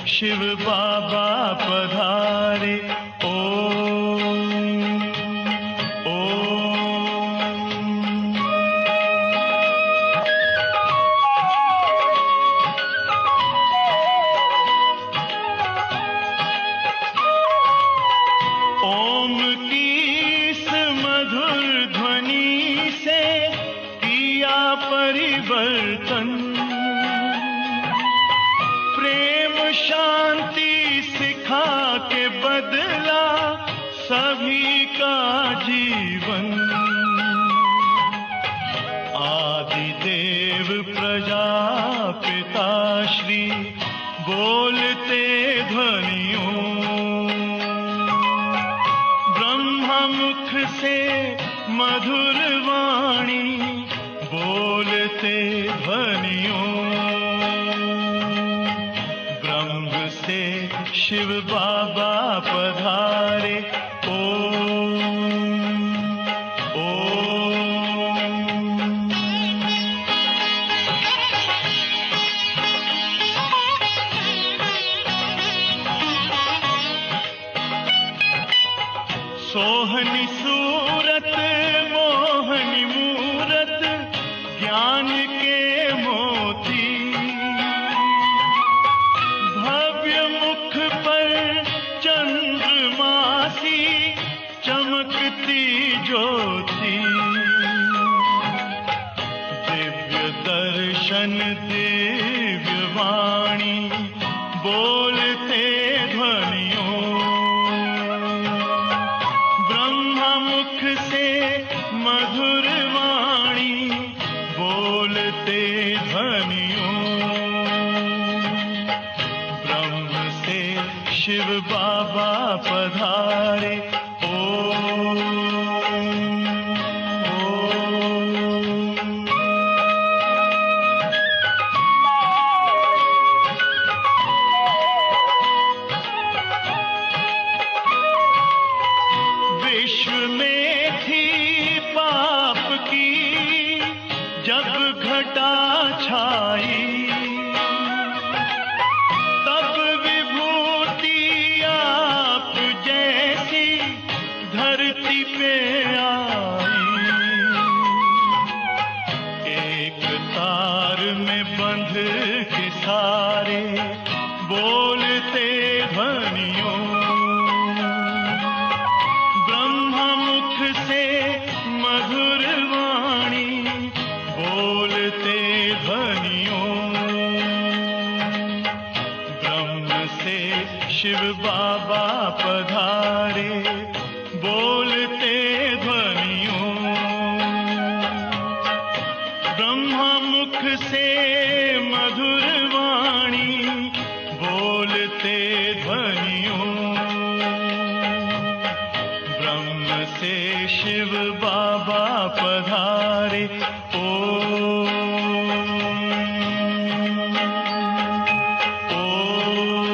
शिव बाबा पधारे। ओम ओम। ओम की इस मधुर ध्वनि से किया परिवर्तन, प्रेम शांति सिखा के बदला सभी का जीवन। आदि देव प्रजापिता श्री बोलते ध्वनियों, मुख से मधुर वाणी बोलते ध्वनियों। ब्रह्म से शिव बाबा पधारे। ओम ओम। सोहनी सूरत मोहनी मूरत ज्ञान के मोती, भव्य मुख पर चंद्रमासी चमकती ज्योति। दिव्य दर्शन दिव्य वाणी बोलते ध्वनियों, मुख से मधुर वाणी बोलते ध्वनियों। ब्रह्म से शिव बाबा पधारे। ओम ओम। विश्व में थी पाप की जब घटा छाई, तब विभूति आप जैसी धरती पे आई। एक तार में बंध के सारे बोलते ध्वनियों, मुख से मधुर वाणी बोलते ध्वनियों। ब्रह्म से शिव बाबा पधारे बोलते ध्वनियों। ब्रह्मा मुख से मधुर वाणी बोलते ध्वनियों। से शिव बाबा पधारे। ओम ओम ओम।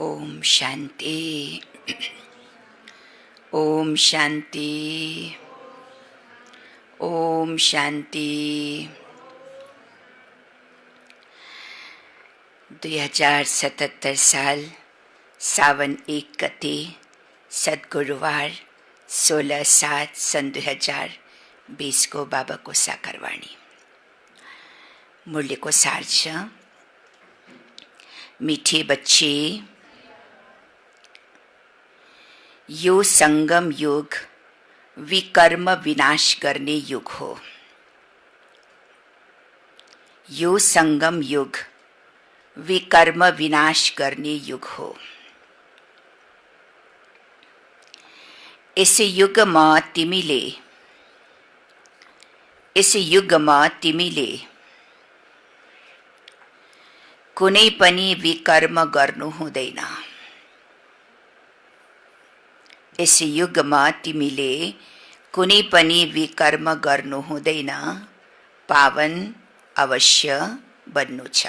ओम शांति, ओम शांति, ओम शांति। 2077 साल सावन 1 गते सद्गुरुवार 16/7 सन 2020 को बाबा को साकारवाणी। मुरली को सार छ, मीठे बच्चे, यो संगम युग विकर्म विनाश गर्ने युग हो। यो संगम युग विकर्म विनाश गर्ने युग हो। यस युगमा तिमीले कुनै पनि विकर्म गर्नु हुँदैन। यस युगमा तिमीले कुनै पनि विकर्म गर्नु हुँदैन, पावन अवश्य बन्नु छ,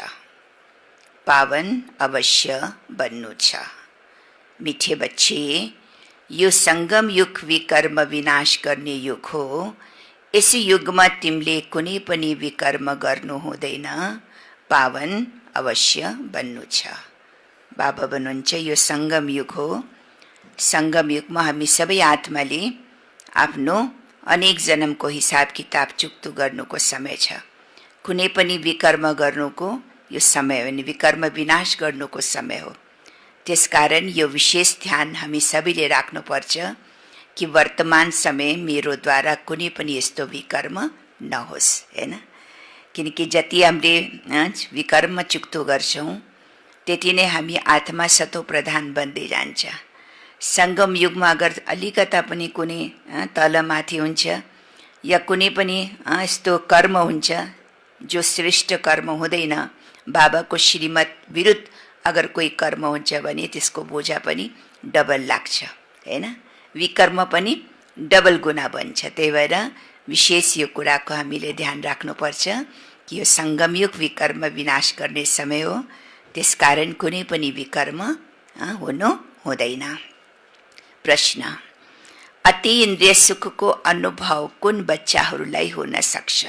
पावन अवश्य बन्नु छ। मीठे बच्चे, यो संगम युग विकर्म विनाश गर्ने युग हो। यस युगमा तिमीले कुनै पनि विकर्म गर्नु हुँदैन, पावन अवश्य बन्नु छ। बाबा भन्नुहुन्छ यो संगम युग हो। संगम युगमा हामी सबै आत्माले आफ्नो अनेक जन्मको हिसाब किताब चुक्तु गर्नुको समय छ। कुनै पनि विकर्म गर्नुको यो समय हो, विकर्म विनाश गर्नुको समय हो। त्यसकारण यो विशेष ध्यान हामी सबैले राख्नुपर्छ कि वर्तमान समय मेरोद्वारा कुनै पनि यस्तो विकर्म नहोस्, हैन। किनकि जति हामीले विकर्म चुक्तो गर्छौँ त्यति नै हामी आत्मा सतो प्रधान बन्दै जान्छ। संगम युगमा अगर अलिकता पनि कुनै तलमाथि हुन्छ या कुनै पनि यस्तो कर्म हुन्छ जो श्रेष्ठ कर्म हुँदैन, बाबाको श्रीमत विरुद्ध अगर कोही कर्म हुन्छ भने त्यसको बोझा पनि डबल लाग्छ, हैन। विकर्म पनि डबल गुना बन्छ। त्यही भएर विशेष यो कुराको हामीले ध्यान राख्नुपर्छ कि यो संगम युग विकर्म विनाश गर्ने समय हो। त्यसकारण कुनै पनि विकर्म हुनु हुँदैन। प्रश्न, अति इन्द्रिय सुखको अनुभव कुन बच्चाहरूलाई हुन सक्छ?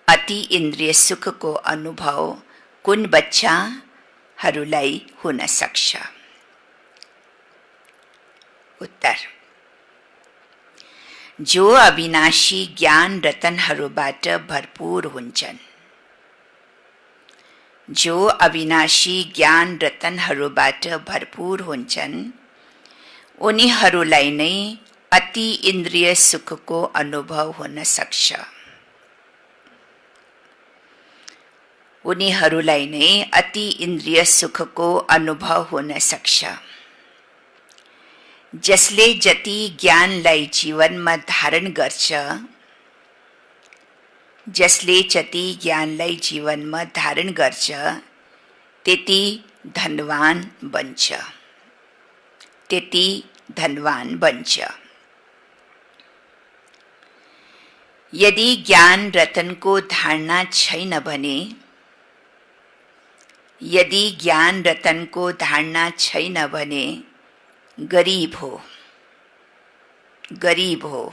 अति इन्द्रिय सुखको अनुभव कुन बच्चाहरूलाई हुन सक्छ? उत्तर, जो अविनाशी ज्ञान रतनहरूबाट भरपूर हुन्छन्। जो अविनाशी ज्ञान रतनहरूबाट भरपूर हुन्छन् उनीहरूलाई नै अति इन्द्रिय सुखको अनुभव हुन सक्छ। उनीहरूलाई नै अति इन्द्रिय सुखको अनुभव हुन सक्छ। जसले जति ज्ञानलाई जीवनमा धारण गर्छ, जसले जति ज्ञानलाई जीवनमा धारण गर्छ त्यति धनवान बन्छ, त्यति धनवान बन्छ। यदि ज्ञान रतनको धारणा छैन भने, यदि ज्ञान रतनको धारणा छैन भने गरीब हो, गरीब हो।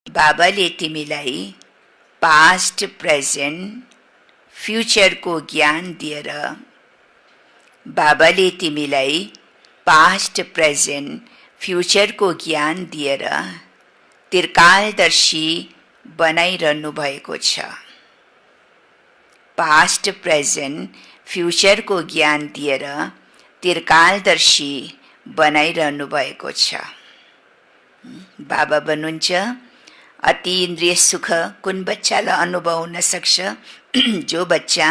बाबाले तिमीलाई पास्ट प्रेजेन्ट फ्युचरको ज्ञान दिएर, बाबाले तिमीलाई पास्ट प्रेजेन्ट फ्युचरको ज्ञान दिएर त्रिकालदर्शी बनाइरहनु भएको छ। पास्ट प्रेजेन्ट फ्युचरको ज्ञान दिएर त्रिकालदर्शी बनाइरहनु भएको छ। बाबा भन्नुहुन्छ अति इन्द्रिय सुख कुन बच्चालाई अनुभव हुन सक्छ? जो बच्चा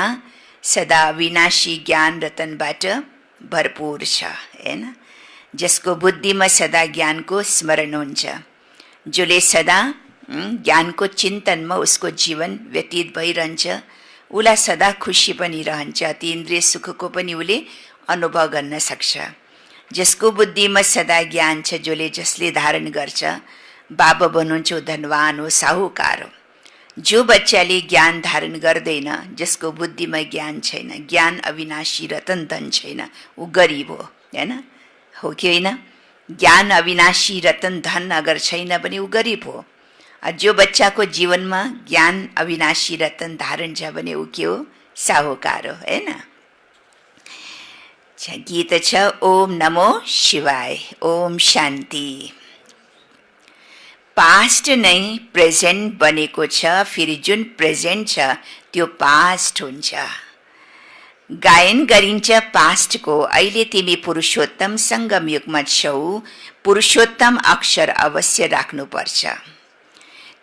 सदा विनाशी ज्ञान रतनबाट भरपूर छ, हैन। जसको बुद्धिमा सदा ज्ञानको स्मरण हुन्छ, जसले सदा ज्ञानको चिन्तनमा उसको जीवन व्यतीत भइरहन्छ, उसलाई सदा खुसी पनि रहन्छ, ती इन्द्रिय सुखको पनि उसले अनुभव गर्न सक्छ। जसको बुद्धिमा सदा ज्ञान छ, जसले धारण गर्छ, बाबा भन्नुहुन्छ धनवान हो, साहुकार हो। जो बच्चाले ज्ञान धारण गर्दैन, जसको बुद्धिमा ज्ञान छैन, ज्ञान अविनाशी रतन धन छैन, ऊ गरिब हो, हैन? हो कि होइन? ज्ञान अविनाशी रतन धन अगर छैन भने ऊ गरिब हो। जो बच्चाको जीवनमा ज्ञान अविनाशी रतन धारण छ भने ऊ के हो? साहुकार हो, हैन? गीत छ ओम नमो शिवाय, ओम शान्ति। पास्ट नै प्रेजेन्ट बनेको छ, फेरि जुन प्रेजेन्ट छ त्यो पास्ट हुन्छ। गायन गरिन्छ पास्टको, अहिले तिमी पुरुषोत्तम सङ्गम युगमा छौ, पुरुषोत्तम अक्षर अवश्य राख्नुपर्छ।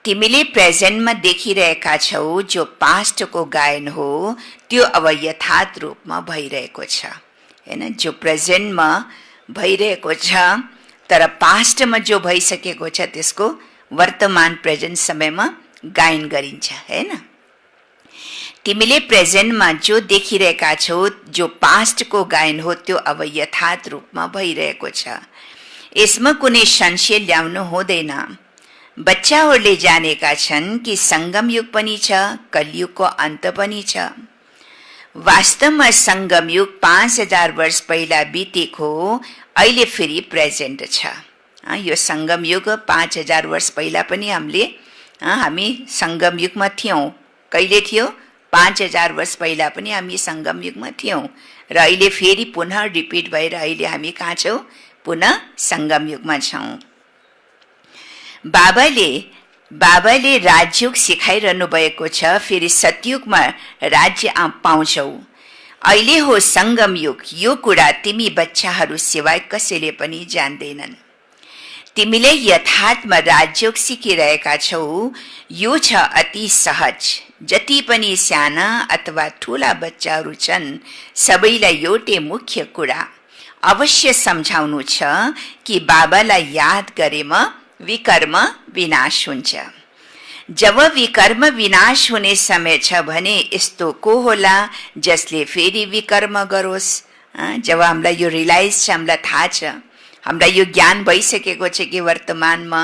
तिमीले प्रेजेन्टमा देखिरहेका छौ, जो पास्टको गायन हो त्यो अब यथार्थ रूपमा भइरहेको छ, हैन? जो प्रेजेन्टमा भइरहेको छ तर पास्टमा जो भइसकेको छ त्यसको वर्तमान प्रेजेन्ट समयमा गायन गरिन्छ, हैन? तिमीले प्रेजेन्टमा जो देखिरहेका छौ, जो पास्टको गायन हो त्यो अब यथार्थ रूपमा भइरहेको छ। यसमा कुनै संशय ल्याउनु हुँदैन। बच्चाहरूले जानेका छन् कि सङ्गम युग पनि छ, कलियुगको अन्त पनि छ। वास्तवमा सङ्गम युग 5000 वर्ष पहिला बितेको हो, अहिले फेरि प्रेजेन्ट छ। यो सङ्गम युग 5000 वर्ष पहिला पनि हामी सङ्गम युगमा थियौँ। कहिले थियो? 5000 वर्ष पहिला पनि हामी सङ्गम युगमा थियौँ र अहिले फेरि पुनः रिपिट भएर अहिले हामी कहाँ छौँ? पुनः सङ्गम युगमा छौँ। बाबाले राजयोग सिकाइरहनु भएको छ, फेरि सतयुगमा राज्य पाउँछौ। अहिले हो सङ्गम युग, यो कुरा तिमी बच्चाहरू सिवाय कसैले पनि जान्दैनन्। तिमीले यथार्थमा राजयोग सिकिरहेका छौ, यो छ अति सहज। जति पनि साना अथवा ठुला बच्चाहरू छन्, सबैलाई एउटै मुख्य कुरा अवश्य सम्झाउनु छ कि बाबालाई याद गरेमा विकर्म विनाश हुन्छ। जब विकर्म विनाश हुने समय छ भने यस्तो को होला जसले फेरि विकर्म गरोस्? जब हामीलाई यो रियलाइज छ, हामीलाई थाहा छ, हामीलाई यो ज्ञान भइसकेको छ कि वर्तमानमा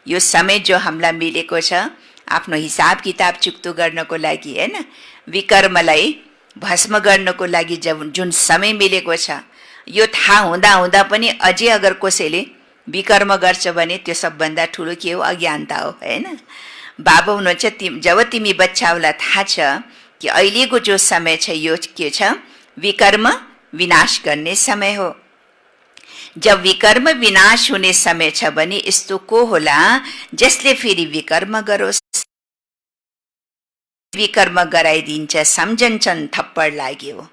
यो समय जो हामीलाई मिलेको छ आफ्नो हिसाब किताब चुक्तो गर्नको लागि, हैन? विकर्मलाई भस्म गर्नको लागि जुन समय मिलेको छ, यो थाहा हुँदा पनि अझै अगर कसैले विकर्म गर्छ भने त्यो सबभन्दा ठुलो के हो? अज्ञानता हो, हैन? बाबा हुनुहुन्छ जब तिमी बच्चाहरूलाई थाहा छ कि अहिलेको जो समय छ यो के छ? विकर्म विनाश गर्ने समय हो। जब विकर्म विनाश हुने समय छ भने यस्तो को होला जसले फेरि विकर्म गरोस्? विकर्म गराइदिन्छ, सम्झन्छन् थप्पड लाग्यो,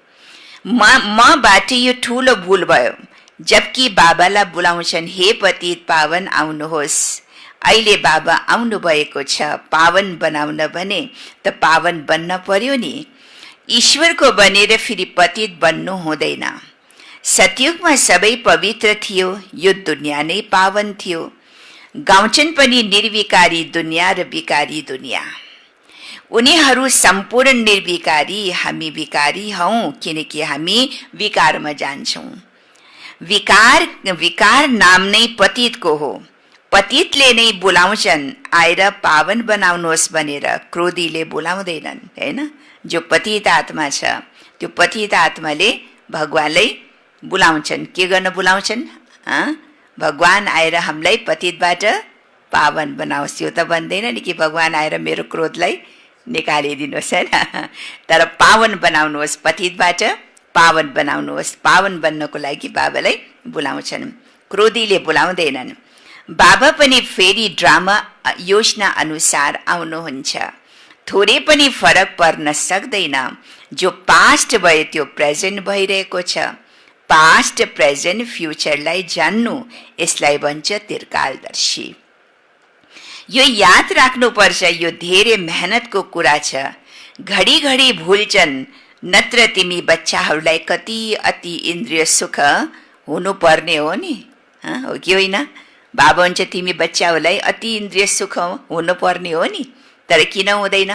मबाट यो ठुलो भूल भयो। जबकि बाबालाई बोलाउँछन्, हे पतित पावन आउनुहोस्। अहिले बाबा आउनु भएको छ पावन बनाउन भने त पावन बन्न पर्यो नि। ईश्वरको बनेर फेरि पतित बन्नु हुँदैन। सतयुगमा सबै पवित्र थियो, यो दुनिया नै पावन थियो। गाउँछन् पनि निर्विकारी दुनिया र विकारी दुनिया। उनीहरू सम्पूर्ण निर्विकारी, हामी विकारी हौं किनकि हामी विकारमा जान्छौं। विकार नाम नै पतितको हो। पतितले नै बोलाउँछन् आएर पावन बनाउनुहोस् भनेर, क्रोधीले बोलाउँदैनन्, हैन? जो पतित आत्मा छ त्यो पतित आत्माले भगवानलाई बोलाउँछन्। के गर्न बोलाउँछन्? भगवान आएर हामीलाई पतितबाट पावन बनाओस्। यो त भन्दैन नि कि भगवान आएर मेरो क्रोधलाई निकालिदिनुहोस्, हैन? तर पावन बनाउनुहोस्, पतितबाट पावन बनाउनुहोस्। पावन बन्नको लागि बाबालाई बोलाउँछन्, क्रोधीले बोलाउँदैनन्। बाबा पनि फेरि ड्रामा योजना अनुसार आउनुहुन्छ। थोरै पनि फरक पर्न सक्दैन। जो पास्ट भयो त्यो प्रेजेन्ट भइरहेको छ। पास्ट, प्रेजेन्ट, फ्युचरलाई जान्नु, यसलाई भन्छ त्रिकालदर्शी। यो याद राख्नुपर्छ, यो धेरै मेहनतको कुरा छ। घडी भुल्छन्, नत्र तिमी बच्चाहरूलाई कति अति इन्द्रिय सुख हुनुपर्ने हो नि, हो कि होइन? बाबा हुन्छ तिमी बच्चाहरूलाई अति इन्द्रिय सुख हुनुपर्ने हो नि, तर किन हुँदैन?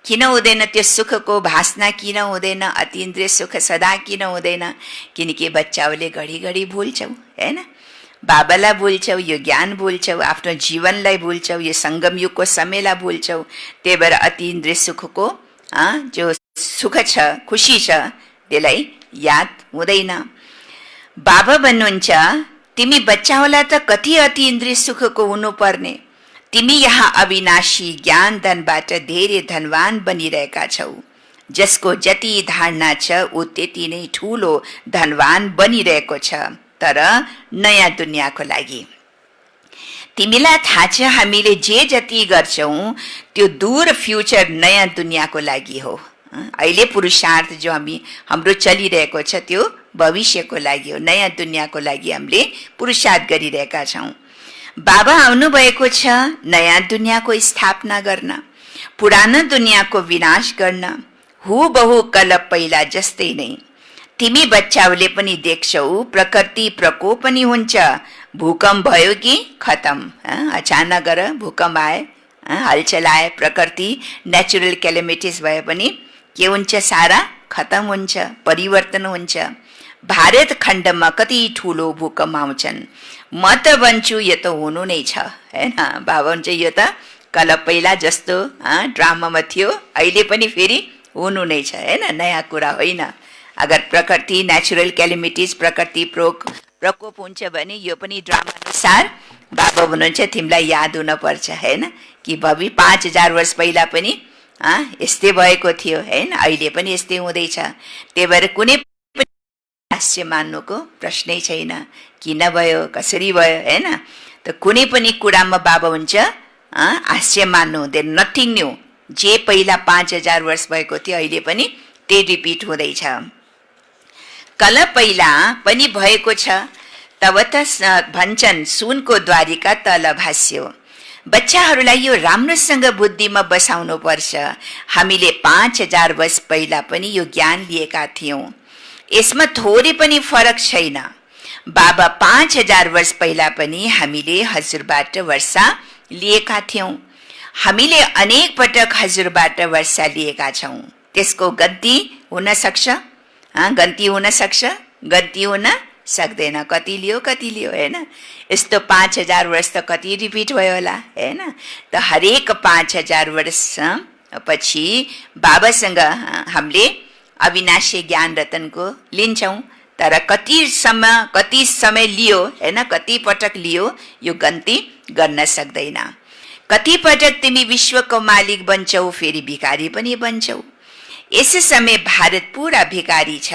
किन हुँदैन त्यो सुखको भासना किन हुँदैन, अतीन्द्रिय सुख सदा किन हुँदैन? किनकि बच्चाहरूले घडिघडी भुल्छौ हैन, बाबालाई भुल्छौ, यो ज्ञान भुल्छौ, आफ्नो जीवनलाई भुल्छौ, यो सङ्गम युगको समयलाई भुल्छौ। त्यही भएर अतीन्द्रिय सुखको जो सुख छ, खुसी छ, त्यसलाई याद हुँदैन। बाबा भन्नुहुन्छ तिमी बच्चा होला त कति अतीन्द्रिय सुखको हुनुपर्ने, तिमी यहाँ अविनाशी ज्ञान धनबाट धेरै धनवान बनिरहेका छौ। जसको जति धारणा छ ऊ त्यति नै ठुलो धनवान बनिरहेको छ, तर नयाँ दुनियाँको लागि। तिमीलाई थाहा छ हामीले जे जति गर्छौं त्यो दूर फ्युचर नयाँ दुनियाँको लागि हो। अहिले पुरुषार्थ जो हाम्रो चलिरहेको छ त्यो भविष्यको लागि हो, नयाँ दुनियाँको लागि हामीले पुरुषार्थ गरिरहेका छौं। बाबा आउनुभएको छ नयाँ दुनियाँको स्थापना गर्न, पुरानो दुनियाँको विनाश गर्न, हुबहु कल पहिला जस्तै नै। तिमी बच्चाहरूले पनि देख्छौ प्रकृति प्रकोप पनि हुन्छ। भूकम्प भयो कि खतम, अचानक भूकम्प आए, हलचल आए, प्रकृति नेचुरल क्यालेमिटिज भए पनि के हुन्छ, सारा खतम हुन्छ, परिवर्तन हुन्छ। भारत खण्डमा कति ठुलो भूकम्प आउँछन्। म त भन्छु यो त हुनु नै छ हैन। बाबा भन्छ यो त कल पहिला जस्तो ड्रामामा थियो, अहिले पनि फेरि हुनु नै छ हैन, नयाँ कुरा होइन। अगर प्रकृति नेचुरल क्यालेमिटिज प्रकृति प्रकोप हुन्छ भने यो पनि ड्रामा अनुसार बाबा भन्नुहुन्छ तिमीलाई याद हुन पर्छ हैन, कि 5000 वर्ष पहिला पनि यस्तै भएको थियो हैन, अहिले पनि यस्तै हुँदैछ। त्यही भएर कुनै हास्य मान्नुको प्रश्नै छैन, किन भयो कसरी भयो हैन। त कुनै पनि कुरामा बाबा हुन्छ हास्य मान्नु हुँदैन, नथिङ न्यू। जे पहिला 5000 वर्ष भएको थियो अहिले पनि त्यही रिपिट हुँदैछ। कल पहिला पनि भएको छ, तब त भन्छन् सुनको द्वारिका तल भाष्यो। बच्चाहरूलाई यो राम्रोसँग बुद्धिमा बसाउनु पर्छ। हामीले 5000 वर्ष पहिला पनि यो ज्ञान लिएका थियौं, यसमा थोरै पनि फरक छैन। बाबा 5000 वर्ष पहिला पनि हामीले हजुरबाट वर्षा लिएका थियौं, हामीले अनेक पटक हजुरबाट वर्षा लिएका छौं। त्यसको गन्ती हुन सक्छ, गन्ती हुन सक्छ, गन्ती हुन सक्दैन। कति लियो हैन, यस्तो 5000 वर्ष त कति रिपिट भयो होला हैन। त हरेक 5000 वर्ष पछि बाबासँग हामीले अविनाशी ज्ञान रतनको लिन्छौं, तर कति समय लियो हैन, कति पटक लियो यो गन्ती गर्न सक्दैन। कति पटक तिमी विश्वको मालिक बन्छौ, फेरि भिखारी पनि बन्छौ। यस समय भारत पूरा भिखारी छ।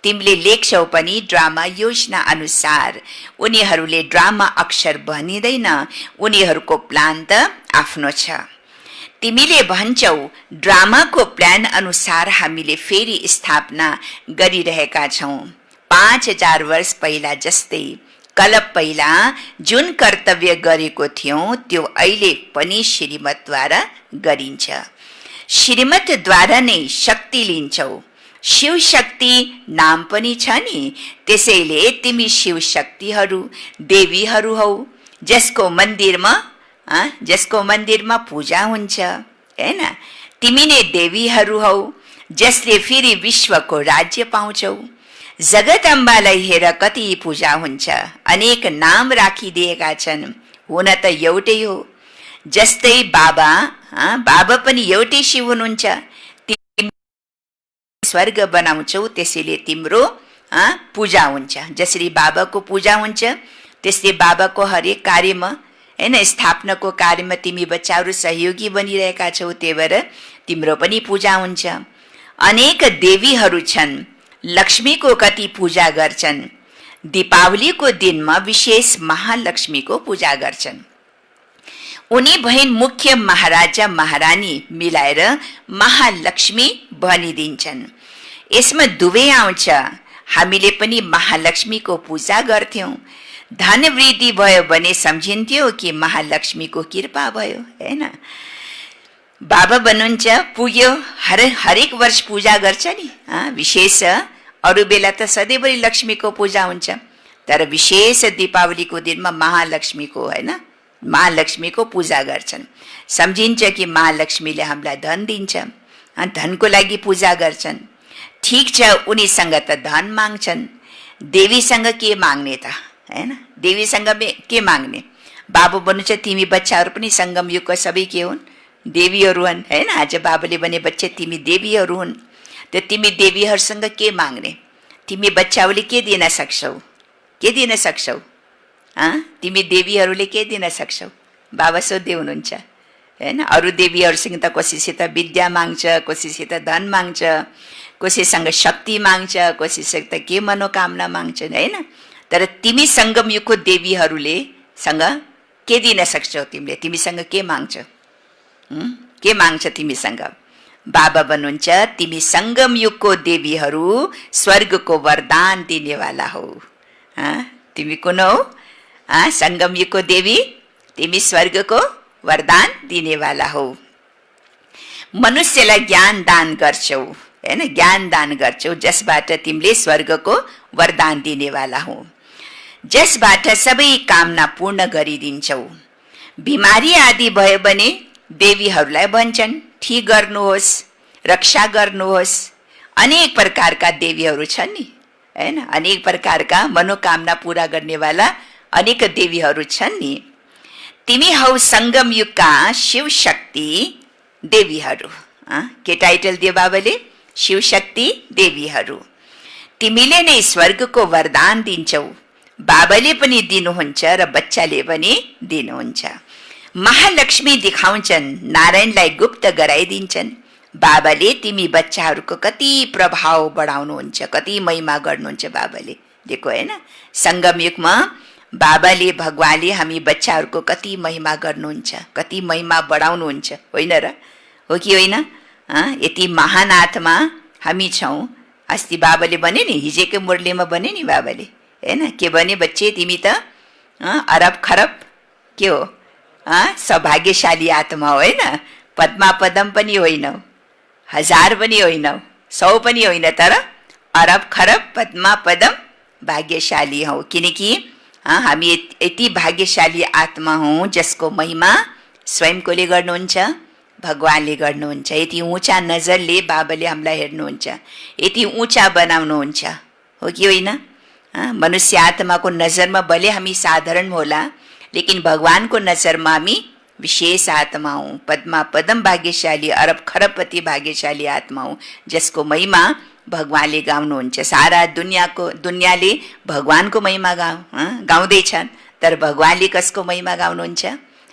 तिमीले लेख्छौ पनि ड्रामा योजना अनुसार, उनीहरूले ड्रामा अक्षर भनिँदैन, उनीहरूको प्लान त आफ्नो छ। तिमीले भन्छौ ड्रामाको प्लान अनुसार हामीले फेरि स्थापना गरिरहेका छौं। 5000 वर्ष पहिला जस्तै कल पहिला जुन कर्तव्य गरेको थियौं त्यो अहिले पनि श्रीमतद्वारा गरिन्छ। श्रीमतद्वारा नै शक्ति लिन्छौ। शिव शक्ति नाम पनि छ नि, त्यसैले तिमी शिव शक्तिहरू देवीहरू हौ, जसको मन्दिरमा पूजा हुन्छ हैन। तिमी नै देवीहरू हौ, जसले फेरि विश्वको राज्य पाउँछौ। जगत अम्बालाई हेर कति पूजा हुन्छ, अनेक नाम राखिदिएका छन्, हुन त एउटै हो। जस्तै बाबा पनि एउटै शिव हुनुहुन्छ। स्वर्ग बनाउँछौ, त्यसैले तिम्रो पूजा हुन्छ। जसरी बाबाको पूजा हुन्छ त्यसले बाबाको हरेक कार्यमा हैन, स्थापनाको कार्यमा तिमी बच्चाहरू सहयोगी बनिरहेका छौ, त्यही भएर तिम्रो पनि पूजा हुन्छ। अनेक देवीहरू छन्, लक्ष्मीको कति पूजा गर्छन्। दीपावलीको दिनमा विशेष महालक्ष्मीको पूजा गर्छन्। उनी बहिन मुख्य महाराजा महारानी मिलाएर महालक्ष्मी भनिदिन्छन्। यसमा दुवै आउँछ। हामीले पनि महालक्ष्मीको पूजा गर्थ्यौं। धन वृद्धि भयो भने सम्झिन्थ्यो कि महालक्ष्मीको कृपा भयो हैन। बाबा भन्नुहुन्छ पुग्यो, हरेक वर्ष पूजा गर्छ नि, विशेष अरू बेला त सधैँभरि लक्ष्मीको पूजा हुन्छ, तर विशेष दीपावलीको दिनमा महालक्ष्मीको हैन महालक्ष्मीको पूजा गर्छन्। सम्झिन्छ कि महालक्ष्मीले हामीलाई धन दिन्छ, धनको लागि पूजा गर्छन्। ठिक छ, उनीसँग त धन माग्छन्, देवीसँग के माग्ने त, हैन? देवीसँग के माग्ने? बाबु भन्नुहुन्छ तिमी बच्चाहरू पनि सङ्गम युगको सबै के हुन्? देवीहरू हुन्, हैन? आज बाबुले भने बच्चे तिमी देवीहरू हुन्। त तिमी देवीहरूसँग के माग्ने? तिमी बच्चाहरूले के दिन सक्छौ? के दिन सक्छौ? तिमी देवीहरूले के दिन सक्छौ? बाबा सोध्दै हुनुहुन्छ, हैन? अरू देवीहरूसँग त कसैसित विद्या माग्छ, कसैसित धन माग्छ, कसैसँग शक्ति माग्छ, कसैसँग त के मनोकामना माग्छन्, हैन? तर तिमी सङ्गम युगको देवीहरूले सँग के दिन सक्छौ? तिमीसँग के माग्छौ? के माग्छ तिमीसँग? बाबा भन्नुहुन्छ तिमी सङ्गम युगको देवीहरू स्वर्गको वरदान दिनेवाला हौ। तिमी कुन हौ? सङ्गम युगको देवी, तिमी स्वर्गको वरदान दिनेवाला हौ। मनुष्यलाई ज्ञान दान गर्छौ, हैन? ज्ञान दान गर्छौ जसबाट तिमीले स्वर्गको वरदान दिनेवाला हौ, जसबाट सबै कामना पूर्ण गरिदिन्छौ। बिमारी आदि भयो भने देवीहरूलाई भन्छन् ठिक गर्नुहोस्, रक्षा गर्नुहोस्। अनेक प्रकारका देवीहरू छन् नि, हैन? अनेक प्रकारका मनोकामना पूरा गर्नेवाला अनेक देवीहरू छन् नि। तिमी हौ सङ्गम युगका शिव शक्ति देवीहरू। के टाइटल दियो बाबाले? शिव शक्ति देवीहरू। तिमीले नै स्वर्गको वरदान दिन्छौ। बाबाले पनि दिनुहुन्छ र बच्चाले पनि दिनुहुन्छ। महालक्ष्मी देखाउँछन्, नारायणलाई गुप्त गराइदिन्छन्। बाबाले तिमी बच्चाहरूको कति प्रभाव बढाउनुहुन्छ, कति महिमा गर्नुहुन्छ बाबाले। देखो, हैन? सङ्गम युगमा बाबाले, भगवानले हामी बच्चाहरूको कति महिमा गर्नुहुन्छ, कति महिमा बढाउनुहुन्छ, होइन र? हो कि होइन? यति महान आत्मा हामी छौँ। अस्ति बाबाले भने नि, हिजोको मुरलीमा भने नि बाबाले, हैन? के भने बच्चे तिमी त अरब खरब के हो? सौभाग्यशाली आत्मा हो, होइन? पद्मा पदम पनि होइनौ, 1000 पनि होइनौ, 100 पनि होइन, तर अरब खरब पद्मा पदम भाग्यशाली हौ। किनकि हामी यति भाग्यशाली आत्मा हौँ जसको महिमा स्वयं कोले गर्नुहुन्छ, भगवानले गर्नुहुन्छ। यति ऊँचा नजरले बाबाले हामीलाई हेर्नुहुन्छ, यति ऊँचा बनाउनुहुन्छ, हो कि होइन? मनुष्य आत्माको नजरमा भले हामी साधारण होला, लेकिन भगवानको नजरमा हामी विशेष आत्मा हौँ। पद्मा पदम भाग्यशाली, अरब खरबपति भाग्यशाली आत्मा हौँ जसको महिमा भगवानले गाउनुहुन्छ। सारा दुनियाँले भगवानको महिमा गाउँदैछन्, तर भगवानले कसको महिमा गाउनुहुन्छ?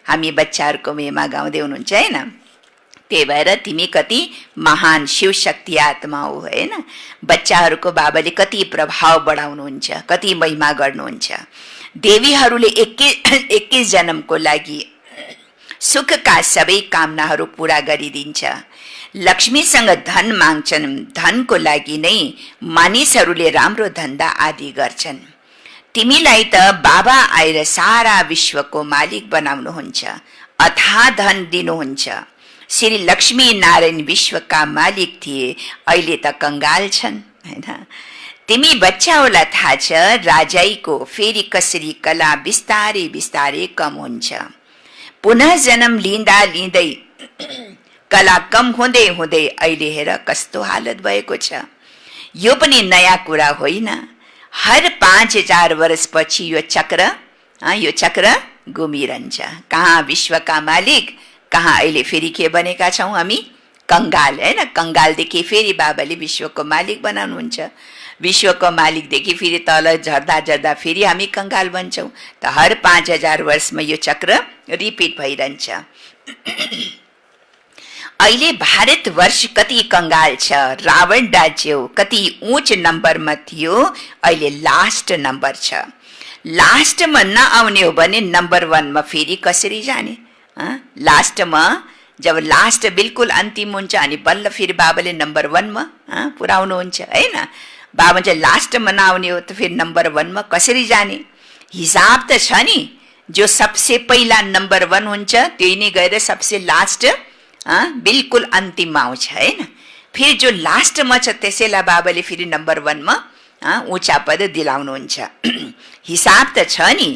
हामी बच्चाहरूको महिमा गाउँदै हुनुहुन्छ, होइन? त्यही भएर तिमी कति महान शिव शक्ति आत्मा हो, होइन? बच्चाहरूको बाबाले कति प्रभाव बढाउनुहुन्छ, कति महिमा गर्नुहुन्छ। देवीहरूले 21 जन्मको लागि सुखका सबै कामनाहरू पूरा गरिदिन्छ। लक्ष्मीसँग धन माग्छन्, धनको लागि नै मानिसहरूले राम्रो धन्दा आदि गर्छन्। तिमीलाई त बाबा आएर सारा विश्वको मालिक बनाउनुहुन्छ, अथाह धन दिनुहुन्छ। श्री लक्ष्मी नारायण विश्वका मालिक थिए, अहिले त कंगाल छन्, हैन? तिमी बच्चाहरूलाई थाहा छ राजाईको फेरि कसरी कला बिस्तारै बिस्तारै कम हुन्छ। पुनः जन्म लिँदा लिँदै कला कम हुँदै हुँदै अहिले हेर कस्तो हालत भएको छ। यो पनि नयाँ कुरा होइन। हर 5000 वर्षपछि यो चक्र घुमिरहन्छ। कहाँ विश्वका मालिक, कहाँ अहिले फेरि के बनेका छौँ हामी? कंगाल, हैन? कंगालदेखि फेरि बाबाले विश्वको मालिक बनाउनुहुन्छ। विश्वको मालिकदेखि फेरि तल झर्दा झर्दा फेरि हामी कंगाल बन्छौँ। त हर 5000 वर्षमा यो चक्र रिपिट भइरहन्छ। अहिले भारतवर्ष कति कंगाल छ। रावण राज्य कति उच्च नम्बरमा थियो, अहिले लास्ट नम्बर छ। लास्टमा नआउने हो भने नम्बर 1 मा फेरि कसरी जाने? लास्टमा जब लास्ट बिल्कुल अन्तिम हुन्छ अनि बल्ल फेरि बाबाले नम्बर 1 मा पुर्याउनुहुन्छ, हैन? बाबा चाहिँ लास्टमा नआउने हो त फेरि नम्बर 1 मा कसरी जाने? हिसाब त छ नि। जो सबसे पहिला नम्बर 1 हुन्छ त्यही नै गएर सबसे लास्ट बिल्कुल अन्तिममा आउँछ, हैन? फेरि जो लास्टमा छ त्यसैलाई बाबाले फेरि नम्बर 1 मा ऊँचा पद दिलाउनुहुन्छ। हिसाब त छ नि।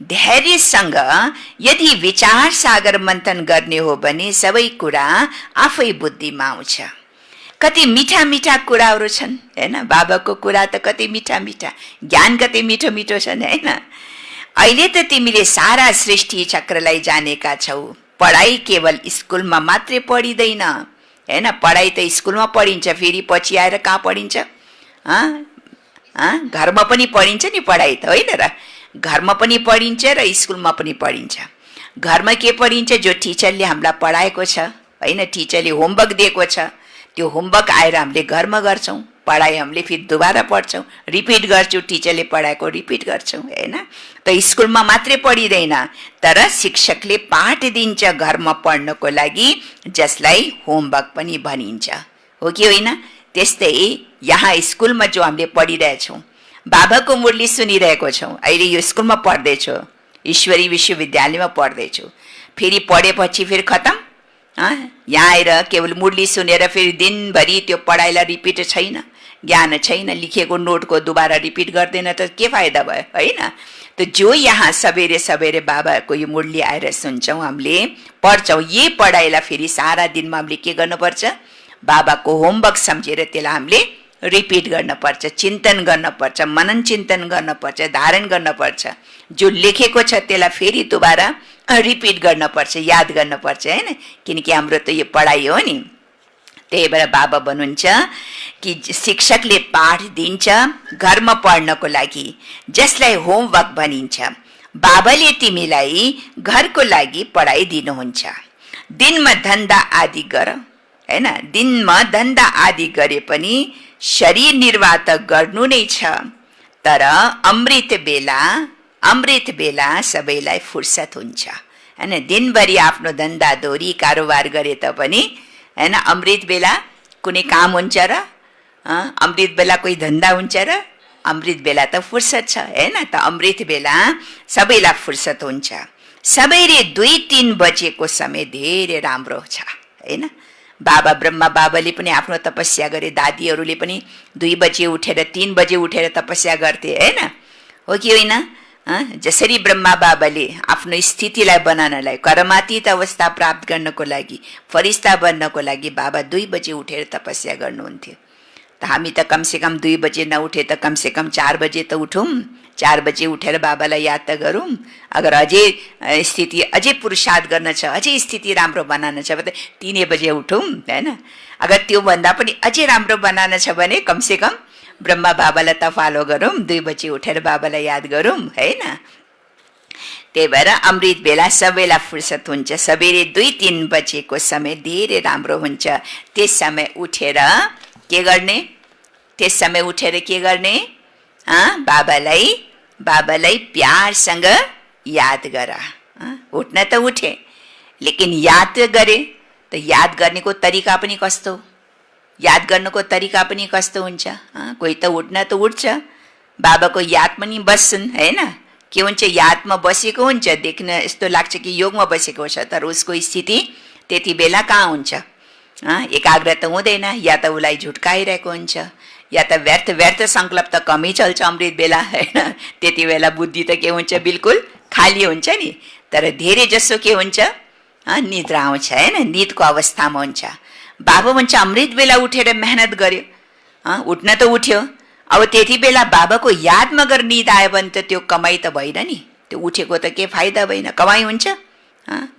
धैर्यसँग यदि विचार सागर मन्थन गर्ने हो भने सबै कुरा आफै बुद्धिमा आउँछ। कति मिठा मिठा कुराहरू छन् हैन, बाबाको कुरा त कति मिठा मिठा, ज्ञान कति मिठो मिठो छन् हैन। अहिले त तिमीले सारा सृष्टि चक्रलाई जानेका छौ। पढाइ केवल स्कुलमा मात्रै पढिँदैन हैन, पढाइ त स्कुलमा पढिन्छ, फेरि पछि आएर कहाँ पढिन्छ? घरमा पनि पढिन्छ नि पढाइ त, होइन र? घरमा पनि पढिन्छ र स्कुलमा पनि पढिन्छ। घरमा के पढिन्छ? जो टिचरले हामीलाई पढाएको छ होइन, टिचरले होमवर्क दिएको छ, त्यो होमवर्क आएर हामीले घरमा गर्छौँ। पढाइ हामीले फेरि दोबारा पढ्छौँ, रिपिट गर्छौँ, टिचरले पढाएको रिपिट गर्छौँ होइन। त स्कुलमा मात्रै पढिँदैन, तर शिक्षकले पाठ दिन्छ घरमा पढ्नको लागि, जसलाई होमवर्क पनि भनिन्छ, हो कि होइन? त्यस्तै यहाँ स्कुलमा जो हामीले पढिरहेछौँ, बाबाको मुरली सुनिरहेको छौँ, अहिले यो स्कुलमा पढ्दैछु, ईश्वरी विश्वविद्यालयमा पढ्दैछु, फेरि पढेपछि फेरि खतम। यहाँ आएर केवल मुरली सुनेर फेरि दिनभरि त्यो पढाइलाई रिपिट छैन, ज्ञान छैन, लेखेको नोटको दोबारा रिपिट गर्दैन त के फाइदा भयो होइन? त जो यहाँ सबेरे सबेरे बाबाको यो मुरली आएर सुन्छौँ, हामीले पढ्छौँ, यही पढाइलाई फेरि सारा दिनमा हामीले के गर्नुपर्छ? बाबाको होमवर्क सम्झेर त्यसलाई हामीले रिपिट गर्नुपर्छ, चिन्तन गर्नुपर्छ, मनन चिन्तन गर्नुपर्छ, धारण गर्नुपर्छ। जो लेखेको छ त्यसलाई फेरि दोबारा रिपिट गर्नुपर्छ, याद गर्नुपर्छ होइन, किनकि हाम्रो त यो पढाइ हो नि। त्यही भएर बाबा भन्नुहुन्छ कि शिक्षकले पाठ दिन्छ घरमा पढ्नको लागि, जसलाई होमवर्क भनिन्छ। बाबाले तिमीलाई घरको लागि पढाइ दिनुहुन्छ। दिनमा धन्दा आदि गर हैन, दिनमा धन्दा आदि गरे पनि शरीर निर्वाह त गर्नु नै छ, तर अमृत बेला सबैलाई फुर्सद हुन्छ हैन। दिनभरि आफ्नो धन्दा दोरी कारोबार गरे तापनि हैन, अमृत बेला कुनै काम हुन्छ र? अमृत बेला कोही धन्दा हुन्छ र? अमृत बेला त फुर्सद छ हैन। त अमृत बेला सबैलाई फुर्सद हुन्छ। सबैले 2-3 बजेको समय धेरै राम्रो छ हैन। बाबा ब्रह्मा बाबाले पनि आफ्नो तपस्या गरे, दादीहरूले पनि 2 बजे उठेर 3 बजे उठेर तपस्या गर्थे हैन, हो कि होइन? जसरी ब्रह्मा बाबाले आफ्नो स्थितिलाई बनाउनलाई, कर्मातीत अवस्था प्राप्त गर्नको लागि, फरिस्ता बन्नको लागि बाबा 2 बजे उठेर तपस्या गर्नुहुन्थ्यो। त हामी त कमसेकम 2 बजे नउठे त कमसेकम 4 बजे त उठौँ, 4 बजे उठेर बाबालाई याद त गरौँ। अगर अझै स्थिति अझै पुरुषार्थ गर्न छ, अझै स्थिति राम्रो बनाउन छ भने 3 बजे उठौँ हैन। अगर त्योभन्दा पनि अझै राम्रो बनाउन छ भने कमसेकम ब्रह्मा बाबालाई त फलो गरौँ, 2 बजे उठेर बाबालाई याद गरौँ हैन। त्यही भएर अमृत बेला सबैलाई फुर्सद हुन्छ। सबेरे 2-3 बजेको समय धेरै राम्रो हुन्छ। त्यस समय उठेर के गर्ने? त्यस समय उठेर के गर्ने? बाबालाई प्यारसँग याद गर। उठ्न त उठे, लेकिन याद गरे त याद गर्नेको तरिका पनि कस्तो? याद गर्नुको तरिका पनि कस्तो हुन्छ? कोही त उठ्न त उठ्छ, बाबाको याद पनि बस्छन् हैन। के हुन्छ? यादमा बसेको हुन्छ, देख्न यस्तो लाग्छ कि योगमा बसेको छ, तर उसको स्थिति त्यति बेला कहाँ हुन्छ? एकाग्रता हुँदैन, या त उसलाई झुट्काइरहेको हुन्छ, या त व्यर्थ संकल्प त कमै चल्छ अमृत बेला हैन। त्यति बेला बुद्धि त के हुन्छ? बिल्कुल खाली हुन्छ नि। तर धेरै जसो के हुन्छ? निद्रा आउँछ हैन, निदको अवस्थामा हुन्छ। बाबा भन्छ अमृत बेला उठेर मेहनत गर्यो, उठ्न त उठ्यो, अब त्यति बेला बाबाको यादमा गएर निद आयो भने त त्यो कमाइ त भएन नि। त्यो उठेको त के फाइदा भएन, कमाइ हुन्छ?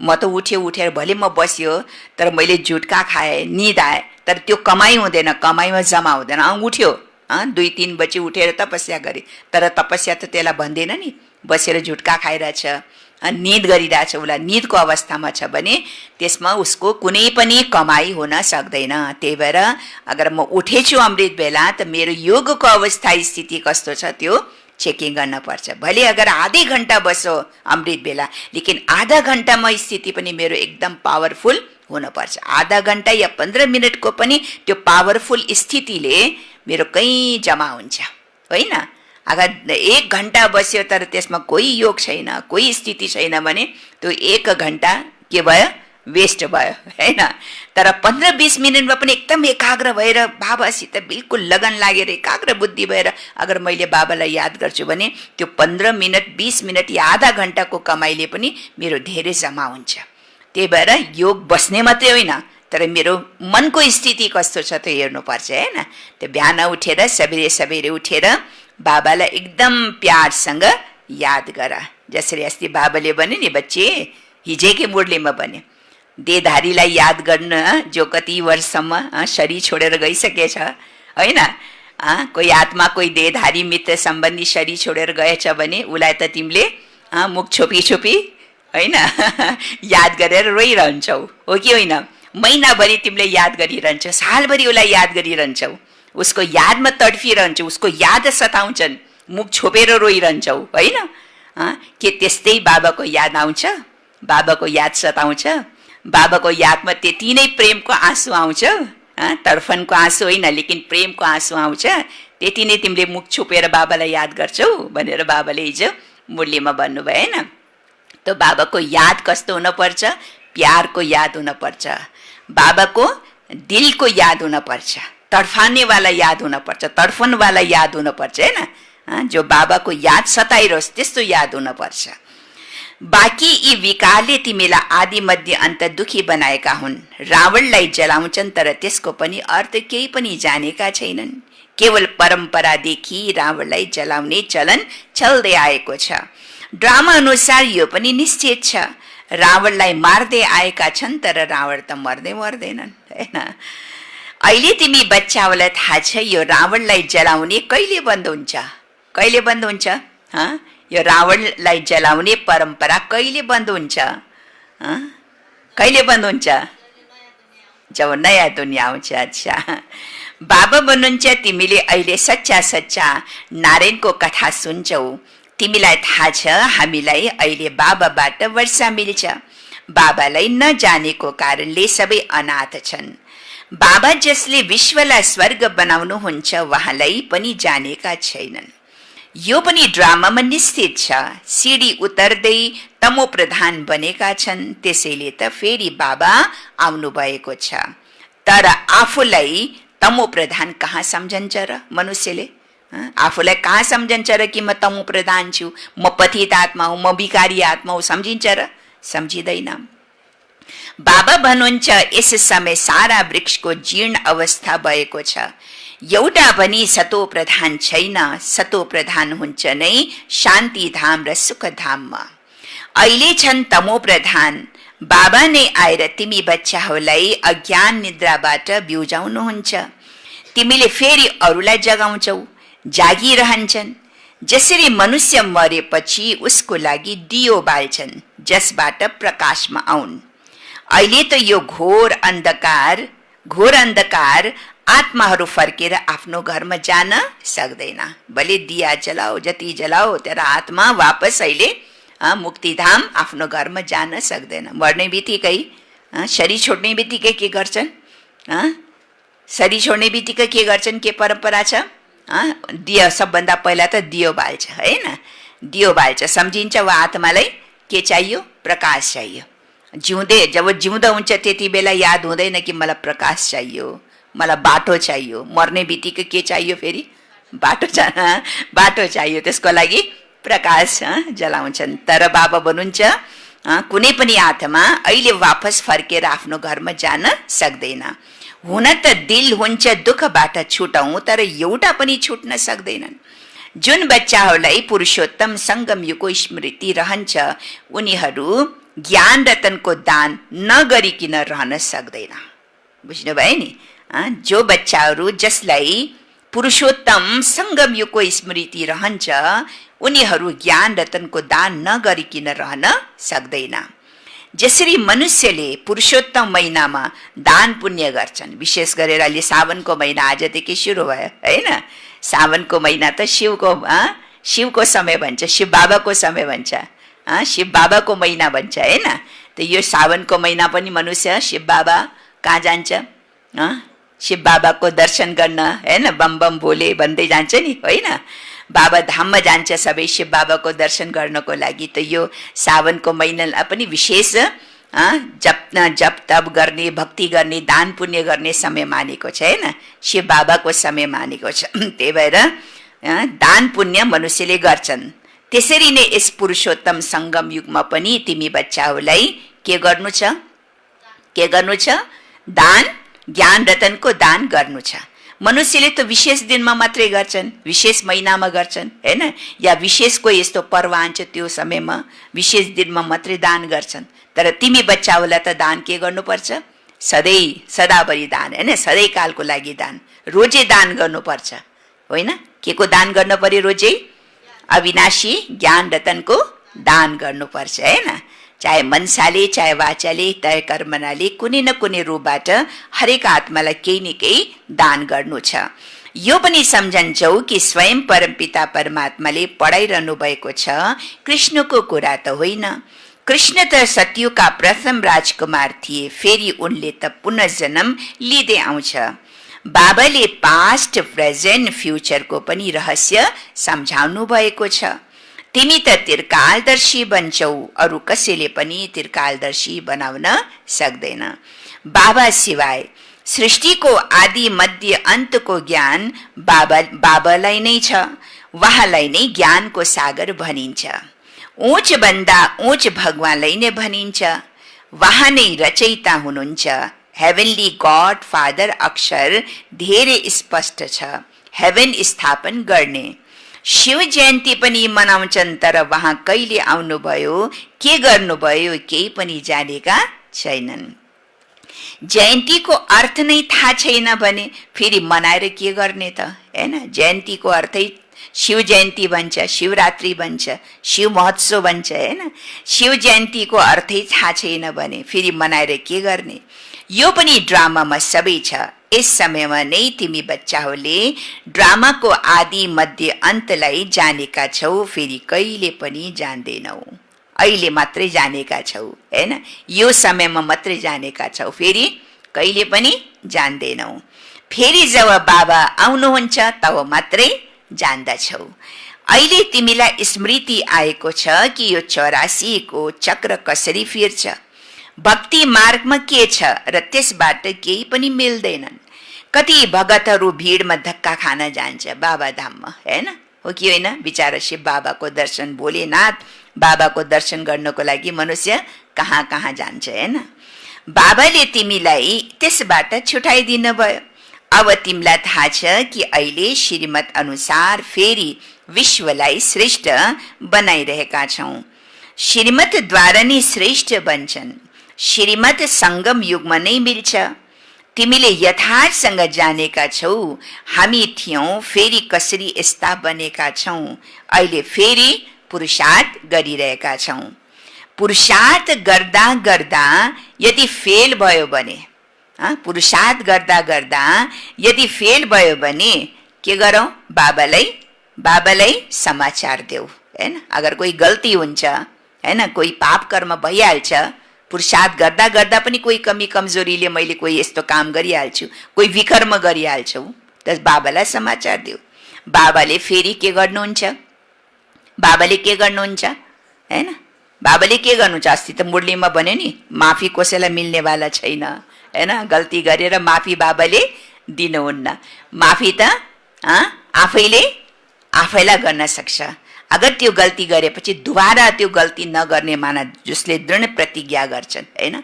म त उठेर भले म बस्यो, तर मैले झुटका खाएँ, निद आए, तर त्यो कमाइ हुँदैन, कमाइमा जमा हुँदैन। उठ्यो 2-3 बजे उठेर तपस्या गरे, तर तपस्या त त्यसलाई भन्दैन नि। बसेर झुटका खाइरहेछ, निद गरिरहेछ, उसलाई निदको अवस्थामा छ भने त्यसमा उसको कुनै पनि कमाइ हुन सक्दैन। त्यही भएर अगर म उठेछु अमृत बेला त मेरो योगको अवस्था स्थिति कस्तो छ त्यो चेकिङ गर्न पर्छ। भले अगर आधै घन्टा बसो अमृत बेला, लेकिन आधा घन्टामा स्थिति पनि मेरो एकदम पावरफुल हुनुपर्छ। आधा घन्टा या 15 मिनटको पनि त्यो पावरफुल स्थितिले मेरो कहीँ जमा हुन्छ होइन। अगर 1 घन्टा बस्यो तर त्यसमा कोही योग छैन, कोही स्थिति छैन भने त्यो 1 घन्टा के भयो? वेस्ट भयो हैन। तर 15-20 मिनटमा पनि एकदम एकाग्र भएर बाबासित बिल्कुल लगन लागेर एकाग्र बुद्धि भएर अगर मैले बाबालाई याद गर्छु भने त्यो 15 मिनट 20 मिनट या आधा घण्टाको कमाइले पनि मेरो धेरै जम्मा हुन्छ। त्यही भएर योग बस्ने मात्रै होइन तर मेरो मनको स्थिति कस्तो छ त हेर्नुपर्छ हैन। त्यो बिहान उठेर सबेरे उठेर बाबालाई एकदम प्यारसँग याद गर। जसरी अस्ति बाबाले भने नि बच्चे हिजोकै मुरलीमा भने देहधारीलाई याद गर्न जो कति वर्षसम्म शरीर छोडेर गइसकेछ हैन। कोही आत्मा कोही देहधारी मित्र सम्बन्धी शरीर छोडेर गएछ भने उसलाई त तिमीले मुख छोपी हैन याद गरेर रोइरहन्छौ हो कि होइन। महिनाभरि तिमीले याद गरिरहन्छौ, सालभरि उसलाई याद गरिरहन्छौ, उसको यादमा तडफिरहन्छौ, उसको याद सताउँछन्, मुख छोपेर रोइरहन्छौ होइन। के त्यस्तै बाबाको याद आउँछ, बाबाको याद सताउँछ, बाबाको यादमा त्यति नै प्रेमको आँसु आउँछ, तडफनको आँसु होइन लेकिन प्रेमको आँसु आउँछ। त्यति नै तिमीले मुख छोपेर बाबालाई याद गर्छौ भनेर बाबाले हिजो मुरलीमा भन्नुभयो हैन। त बाबाको याद कस्तो हुनुपर्छ, प्यारको याद हुनुपर्छ, बाबाको दिलको याद हुनुपर्छ, तडफानेवाला याद हुनुपर्छ, तडफनवाला याद हुनुपर्छ हैन। जो बाबाको याद सताइरोस् त्यस्तो याद हुनुपर्छ। बाँकी यी विकारले तिमीलाई आदि मध्य अन्त दुखी बनाएका हुन्। रावणलाई जलाउँछन् तर त्यसको पनि अर्थ केही पनि जानेका छैनन्। केवल परम्परादेखि रावणलाई जलाउने चलन चल्दै आएको छ। ड्रामा अनुसार यो पनि निश्चित छ, रावणलाई मार्दै आएका छन् तर रावण त मर्दैनन् हैन। अहिले तिमी बच्चाहरूलाई थाहा छ यो रावणलाई जलाउने कहिले बन्द हुन्छ, कहिले बन्द हुन्छ? यो रावणलाई जलाउने परम्परा कहिले बन्द हुन्छ? कहिले बन्द हुन्छ? जब नयाँ दुनिया आउँछ। अच्छा, बाबा भन्नुहुन्छ तिमीले अहिले सच्चा नारायणको कथा सुन्छौ। तिमीलाई थाहा छ हामीलाई अहिले बाबाबाट वर्षा मिल्छ। बाबालाई नजानेको कारणले सबै अनाथ छन्। बाबा जसले विश्वलाई स्वर्ग बनाउनुहुन्छ उहाँलाई पनि जानेका छैनन्। यो पनि ड्रामामा निश्चित छ। सिडी उतर्दै तमो प्रधान बनेका छन्, त्यसैले त फेरि बाबा आउनु भएको छ। तर आफूलाई तमो प्रधान कहाँ सम्झन्छ र मनुष्यले? आफूलाई कहाँ सम्झन्छ र कि म तमो प्रधान छु, म पतित आत्मा हुँ, म विकारी आत्मा हुँ, सम्झिन्छ र? सम्झिँदैन। बाबा भन्नुहुन्छ यस समय सारा वृक्षको जीर्ण अवस्था भएको छ। एउटा पनि सतो प्रधान छैन। सतो प्रधान हुन्छ नै शान्ति धाम र सुख धाममा। अहिले छन् तमो प्रधान। बाबा नै आएर तिमी बच्चाहरूलाई अज्ञान निद्राबाट बिउजाउनुहुन्छ। तिमीले फेरि अरूलाई जगाउँछौ, जागिरहन्छन्। जसरी मनुष्य मरेपछि उसको लागि दियो बाल्छन् जसबाट प्रकाशमा आउन्। अहिले त यो घोर अन्धकार आत्माहरू फर्केर आफ्नो घरमा जान सक्दैन। भले दिया जलाओ, जति जलाओ, तर आत्मा वापस अहिले मुक्तिधाम आफ्नो घरमा जान सक्दैन। मर्ने बित्तिकै शरीर छोड्ने बित्तिकै के गर्छन्? शरीर छोड्ने बित्तिकै के गर्छन्? के परम्परा छ? दियो, सबभन्दा पहिला त दियो बाल्छ हैन। दियो बाल्छ, सम्झिन्छ वा आत्मालाई के चाहियो? प्रकाश चाहियो। जब जिउँदो हुन्छ त्यति बेला याद हुँदैन कि मलाई प्रकाश चाहियो, मलाई बाटो चाहियो। मर्ने बित्तिकै के चाहियो? फेरि बाटो चाहियो। त्यसको लागि प्रकाश जलाउँछन्। तर बाबा भन्नुहुन्छ कुनै पनि आत्मा अहिले वापस फर्केर आफ्नो घरमा जान सक्दैन। हुन त दिल हुन्छ दुःखबाट छुटौँ, तर एउटा पनि छुट्न सक्दैनन्। जुन बच्चाहरूलाई पुरुषोत्तम सङ्गम युगको स्मृति रहन्छ उनीहरू ज्ञान रतनको दान नगरिकन रहन सक्दैन। बुझ्नुभयो नि? जो बच्चाहरू जसलाई पुरुषोत्तम सङ्गम युगको स्मृति रहन्छ उनीहरू ज्ञान रतनको दान नगरिकन रहन सक्दैन। जसरी मनुष्यले पुरुषोत्तम महिनामा दान पुण्य गर्छन्, विशेष गरेर अहिले सावनको महिना आजदेखि सुरु भयो हैन। सावनको महिना त शिवको समय भन्छ, शिव बाबाको समय भन्छ, शिव बाबाको महिना भन्छ हैन। त यो सावनको महिना पनि मनुष्य शिव बाबा कहाँ जान्छ? शिव बाबाको दर्शन गर्न हैन, बम बम बोले भन्दै जान्छ नि होइन। बाबा धाममा जान्छ सबै शिव बाबाको दर्शन गर्नको लागि। त यो सावनको महिनालाई पनि विशेष जप तप गर्ने, भक्ति गर्ने, दान पुण्य गर्ने समय मानेको छ हैन, शिव बाबाको समय मानेको छ। त्यही भएर दान पुण्य मनुष्यले गर्छन्। त्यसरी नै यस पुरुषोत्तम संगम युगमा पनि तिमी बच्चाहरूलाई के गर्नु छ? दान, ज्ञान रतनको दान गर्नु छ। मनुष्यले त विशेष दिनमा मात्रै गर्छन्, विशेष महिनामा गर्छन् हैन, या विशेषको यस्तो पर्व आउँछ त्यो समयमा विशेष दिनमा मात्रै दान गर्छन्। तर तिमी बच्चाहरूलाई त दान के गर्नुपर्छ? सदाभरि दान हैन, सधैँ कालको लागि दान, रोजे दान गर्नुपर्छ होइन। के को दान गर्नु पर्यो? रोजे अविनाशी ज्ञान रतनको दान गर्नुपर्छ हैन। चाहे मनसाले, चाहे वाचाले, तय कर्मनाले, कुनै न कुनै रूपबाट हरेक आत्मालाई केही न केही दान गर्नु छ। यो पनि सम्झन्छौ कि स्वयं परमपिता परमात्माले पढाइरहनु भएको छ, कृष्णको कुरा त होइन। कृष्ण त सत्ययुगका प्रथम राजकुमार थिए, फेरि उनले त पुनर्जन्म लिँदै आउँछ। बाबाले पास्ट, प्रेजेन्ट, फ्युचरको पनि रहस्य सम्झाउनु भएको छ। तिमी त त्रिकालदर्शी बन्छौ, अरू कसैले पनि त्रिकालदर्शी बनाउन सक्दैन। बाबा सिवाय सृष्टिको आदि मध्य अन्तको ज्ञान बाबालाई नै छ। उहाँलाई नै ज्ञानको सागर भनिन्छ। ऊंच भन्दा ऊंच भगवानलाई नै भनिन्छ। उहाँ नै रचयिता हुनुहुन्छ। हेभेनली गॉड फादर अक्षर धेरै स्पष्ट छ, हेभेन स्थापन गर्ने। शिव जयन्ती पनि मनाउँछन्, तर उहाँ कहिले आउनुभयो, के गर्नुभयो, केही पनि जानेका छैनन्। जयन्तीको अर्थ नै थाहा छैन भने फेरि मनाएर के गर्ने त हैन। जयन्तीको अर्थै शिव जयन्ती भन्छ, शिवरात्रि भन्छ, शिव महोत्सव भन्छ हैन। शिव जयन्तीको अर्थै थाहा छैन भने फेरि मनाएर के गर्ने? यो पनि ड्रामामा सबै छ। यस समयमा नै तिमी बच्चाहरूले ड्रामाको आदि मध्य अन्तलाई जानेका छौ, फेरि कहिले पनि जान्दैनौ। अहिले मात्रै जानेका छौ हैन, यो समयमा मात्रै जानेका छौ, फेरि कहिले पनि जान्दैनौ। फेरि जब बाबा आउनुहुन्छ तब मात्रै जान्दछौ। अहिले तिमीलाई स्मृति आएको छ कि यो 84 को चक्र कसरी फिर्छ, भक्ति मार्गमा के छ र त्यसबाट केही पनि मिल्दैनन्। कति भगतहरू भिडमा धक्का खान जान्छ बाबा धाममा हैन, हो कि होइन? बिचारा शिव बाबाको दर्शन, भोलेनाथ बाबाको दर्शन गर्नको लागि मनुष्य कहाँ कहाँ जान्छ हैन। बाबाले तिमीलाई त्यसबाट छुटाइदिनु भयो। अब तिमीलाई थाहा छ कि अहिले श्रीमत अनुसार फेरि विश्वलाई श्रेष्ठ बनाइरहेका छौं। श्रीमतद्वारा नै श्रेष्ठ बन्छन्। श्रीमत संगम युगमा नै मिल्छ। तिमीले यथार्थसँग जानेका छौ हामी थियौं, फेरि कसरी यस्ता बनेका छौं। अहिले फेरि पुरुषार्थ गरिरहेका छौं। पुरुषार्थ गर्दा गर्दा यदि फेल भयो भने, पुरुषार्थ गर्दा गर्दा यदि फेल भयो भने के गरौं? बाबालाई समाचार देऊ हैन। अगर कोही गल्ती हुन्छ हैन, कोही पाप कर्म भइहाल्छ, पुरुषार्थ गर्दा गर्दा पनि कोही कमी कमजोरीले मैले कोही यस्तो काम गरिहाल्छु, कोही विकर्म गरिहाल्छु, त बाबालाई समाचार देऊ। बाबाले फेरि के गर्नुहुन्छ? बाबाले के गर्नुहुन्छ हैन? बाबाले के गर्नुहुन्छ? अस्ति त मुरलीमा भन्यो नि, माफी कसैलाई मिल्नेवाला छैन हैन। गल्ती गरेर माफी बाबाले दिनुहुन्न। माफी त आफैलाई गर्न सक्छ। अगर त्यो गल्ती गरेपछि दुबारा त्यो गल्ती नगर्ने माना जसले दृढ प्रतिज्ञा गर्छन् हैन,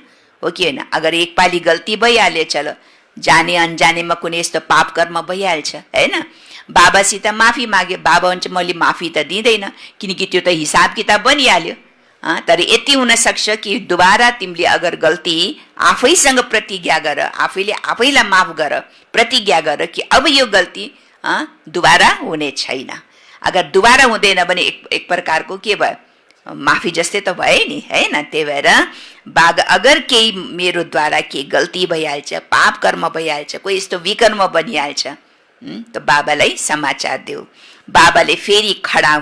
हो कि होइन? अगर एक पाली गल्ती भइहाल्यो, चलो जाने अनजानेमा कुनै यस्तो पाप कर्म भइहाल्छ हैन, बाबासित माफी माग्यो, बाबा भन्छ मैले माफी त दिँदैन किनकि त्यो त हिसाब किताब बनिहाल्यो। तर यति हुन सक्छ कि दुबारा तिमीले अगर गल्ती आफैसँग प्रतिज्ञा गर, आफैले आफैलाई माफ गर, प्रतिज्ञा गर कि अब यो गल्ती दुबारा हुने छैन। अगर दुबारा हुँदैन भने एक प्रकारको के भयो? माफी जस्तै त भयो नि हैन। त्यही भएर अगर केही मेरो द्वारा केही गल्ती भइहाल्छ, पाप कर्म भइहाल्छ, कोही यस्तो विकर्म बनिहाल्छ, त बाबालाई समाचार देऊ। बाबाले फेरि खडा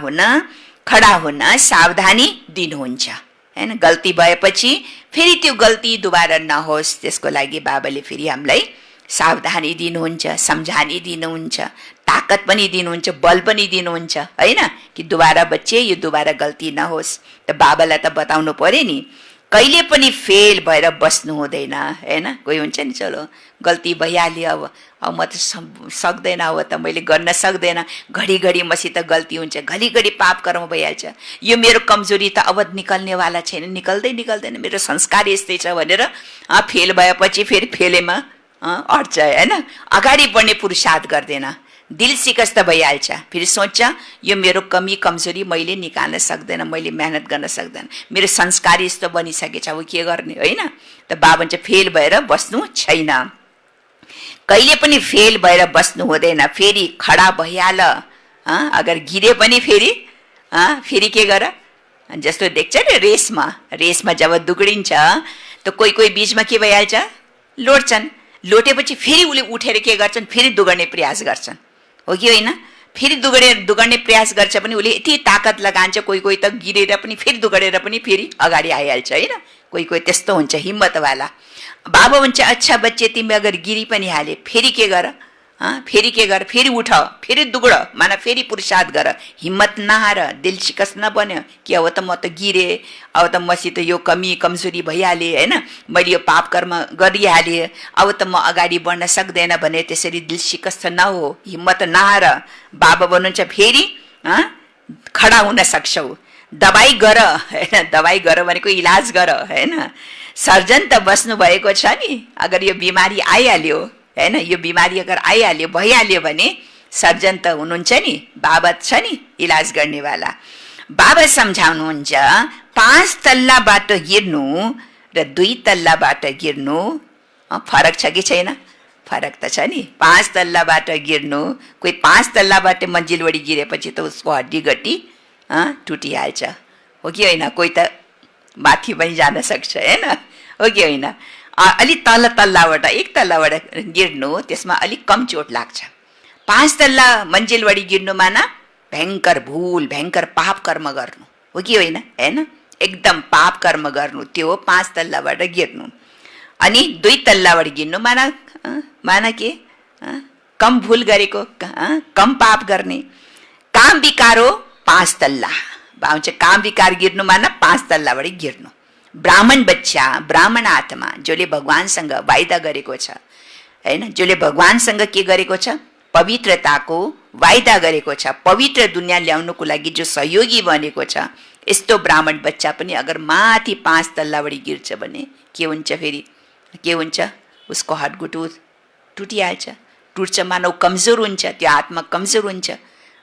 हुन सावधानी दिनुहुन्छ हैन। गल्ती भएपछि फेरि त्यो गल्ती दुबारा नहोस् त्यसको लागि बाबाले फेरि हामीलाई सावधानी दिनुहुन्छ, सम्झानी दिनुहुन्छ, ताकत पनि दिनुहुन्छ, बल पनि दिनुहुन्छ हैन, कि दुबारा बच्चे यो दुबारा गल्ती नहोस्। त बाबालाई त बताउनु पर्यो नि। कहिले पनि फेल भएर बस्नु हुँदैन हैन। कोही हुन्छ नि चलो गल्ती भइहाल्यो, अब म त सक्दैन, अब त मैले गर्न सक्दैन, घडिघडी मसित गल्ती हुन्छ, घडिघडी पाप कर्म भइहाल्छ, यो मेरो कमजोरी त अब निकल्नेवाला छैन, निकल्दैन, मेरो संस्कार यस्तै छ भनेर फेल भएपछि फेरि फेलेमा अड्छ हैन। अगाडि बढ्ने पुरुषार्थ गर्दैन, दिल सिकस्त भइहाल्छ, फेरि सोच्छ यो मेरो कमी कमजोरी मैले निकाल्न सक्दैन, मैले मेहनत गर्न सक्दैन, मेरो संस्कार यस्तो बनिसकेछ, अब के गर्ने हैन। त बाबा चाहिँ फेल भएर बस्नु छैन, कहिले पनि फेल भएर बस्नु हुँदैन, फेरि खडा भइहाल, अगर गिरे पनि फेरि के गर, जस्तो देख्छ नि रेसमा जब दुगडिन्छ त कोही बीचमा के भइहाल्छ, लोट्छन्, लोटेपछि फेरि उसले उठेर के गर्छन्, फेरि दुगड्ने प्रयास गर्छन्, हो कि होइन। फेरि दुगड्ने प्रयास गर्छ पनि उसले यति ताकत लगान्छ, कोही त गिरेर पनि फेरि दुगडेर पनि फेरि अगाडि आइहाल्छ होइन। कोही त्यस्तो हुन्छ हिम्मतवाला। बाबा भन्छ अच्छा बच्चे तिमी अगर गिरी पनि हाले फेरि के गर, फेरि उठ, फेरि दुगड, माना फेरि पुरुषार्थ गर, हिम्मत नहार, दिल शिकस्त नबन्यो कि अब त म त गिरे, अब त मसित यो कमी कमजोरी भइहाले होइन, मैले यो पाप कर्म गरिहालेँ, अब त म अगाडि बढ्न सक्दैन भने त्यसरी दिल शिकस्त नहो, हिम्मत नहार। बाबा भन्नुहुन्छ फेरि खडा हुन सक्छौ, दबाई गर होइन, दबाई गर भनेको इलाज गर होइन। सर्जन त बस्नु भएको छ नि, अगर यो बिमारी आइहाल्यो हैन, यो बिमारी अगर आइहाल्यो भइहाल्यो भने सर्जन त हुनुहुन्छ नि, बाबा छ नि इलाज गर्नेवाला। बाबा सम्झाउनुहुन्छ 5 तल्लाबाट गिर्नु र 2 तल्लाबाट गिर्नु फरक छ कि छैन? फरक त छ नि। 5 तल्लाबाट गिर्नु, कोही 5 तल्लाबाट मन्जिलवडी गिरेपछि त उसको हड्डी गट्टी टुटिहाल्छ, हो कि होइन। कोही त माथि पनि जान सक्छ होइन, हो कि होइन। अलिक तल्लाबाट 1 तल्लाबाट गिर्नु त्यसमा अलिक कम चोट लाग्छ। 5 तल्ला मन्जिलवडी गिर्नु माना भयङ्कर भूल, भयङ्कर पाप कर्म गर्नु, हो कि होइन हैन। एकदम पाप कर्म गर्नु त्यो हो 5 तल्लाबाट गिर्नु। अनि 2 तल्लाबाट गिर्नु माना के कम भूल गरेको, कम पाप गर्ने। काम विकारो 5 तल्ला भाउँछ, काम विकार गिर्नु माना 5 तल्लाबाट गिर्नु। ब्राह्मण बच्चा, ब्राह्मण आत्मा जसले भगवानसँग वाइदा गरेको छ हैन, जसले भगवानसँग के गरेको छ, पवित्रताको वाइदा गरेको छ, पवित्र दुनियाँ ल्याउनुको लागि जो सहयोगी बनेको छ, यस्तो ब्राह्मण बच्चा पनि अगर माथि 5 तल्लाबाट गिर्छ भने के हुन्छ, फेरि के हुन्छ, उसको हड्गुटु टुटिहाल्छ, टुट्छ, मानव कमजोर हुन्छ, त्यो आत्मा कमजोर हुन्छ।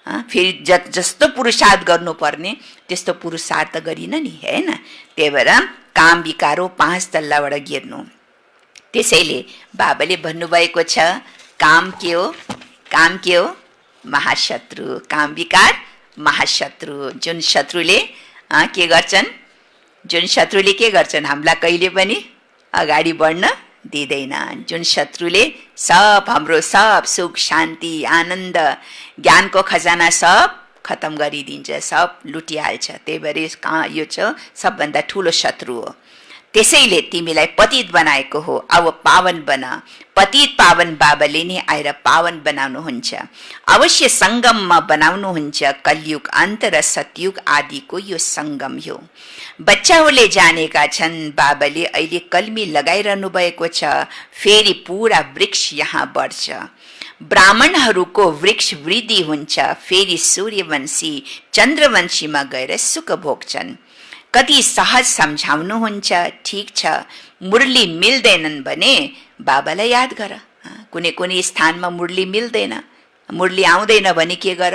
फेरि जस्तो पुरुषार्थ गर्नुपर्ने त्यस्तो पुरुषार्थ गरिन नि हैन। त्यही भएर काम विकारो 5 तल्लाबाट गिर्नु। त्यसैले बाबाले भन्नुभएको छ काम के हो, काम के हो, महाशत्रु। काम विकार महाशत्रु। जुन शत्रुले के गर्छन्, जुन शत्रुले के गर्छन्, हामीलाई कहिले पनि अगाडि बढ्न दिँदैन। जुन शत्रुले सब हाम्रो सब सुख शान्ति आनन्द ज्ञानको खजाना सब खतम गरिदिन्छ, सब लुटिहाल्छ। त्यही भएर यो छ सबभन्दा ठुलो शत्रु हो। त्यसैले तिमीलाई पतित बनाएको हो, अब पावन बना। पतित पावन बाबाले नै आएर पावन बनाउनुहुन्छ। अवश्य सङ्गममा बनाउनुहुन्छ। कलयुग अन्त र सतयुग आदिको यो सङ्गम हो। बच्चाहरूले जानेका छन् बाबाले अहिले कल्मी लगाइरहनु भएको छ, फेरि पुरा वृक्ष यहाँ बढ्छ। ब्राह्मणहरूको वृक्ष वृद्धि हुन्छ, फेरि सूर्यवंशी चन्द्रवंशीमा गएर सुख भोग्छन्। कति सहज सम्झाउनुहुन्छ, ठिक छ मुरली मिल्दैनन् भने बाबालाई याद गर। कुनै कुनै स्थानमा मुरली मिल्दैन, मुरली आउँदैन भने के गर,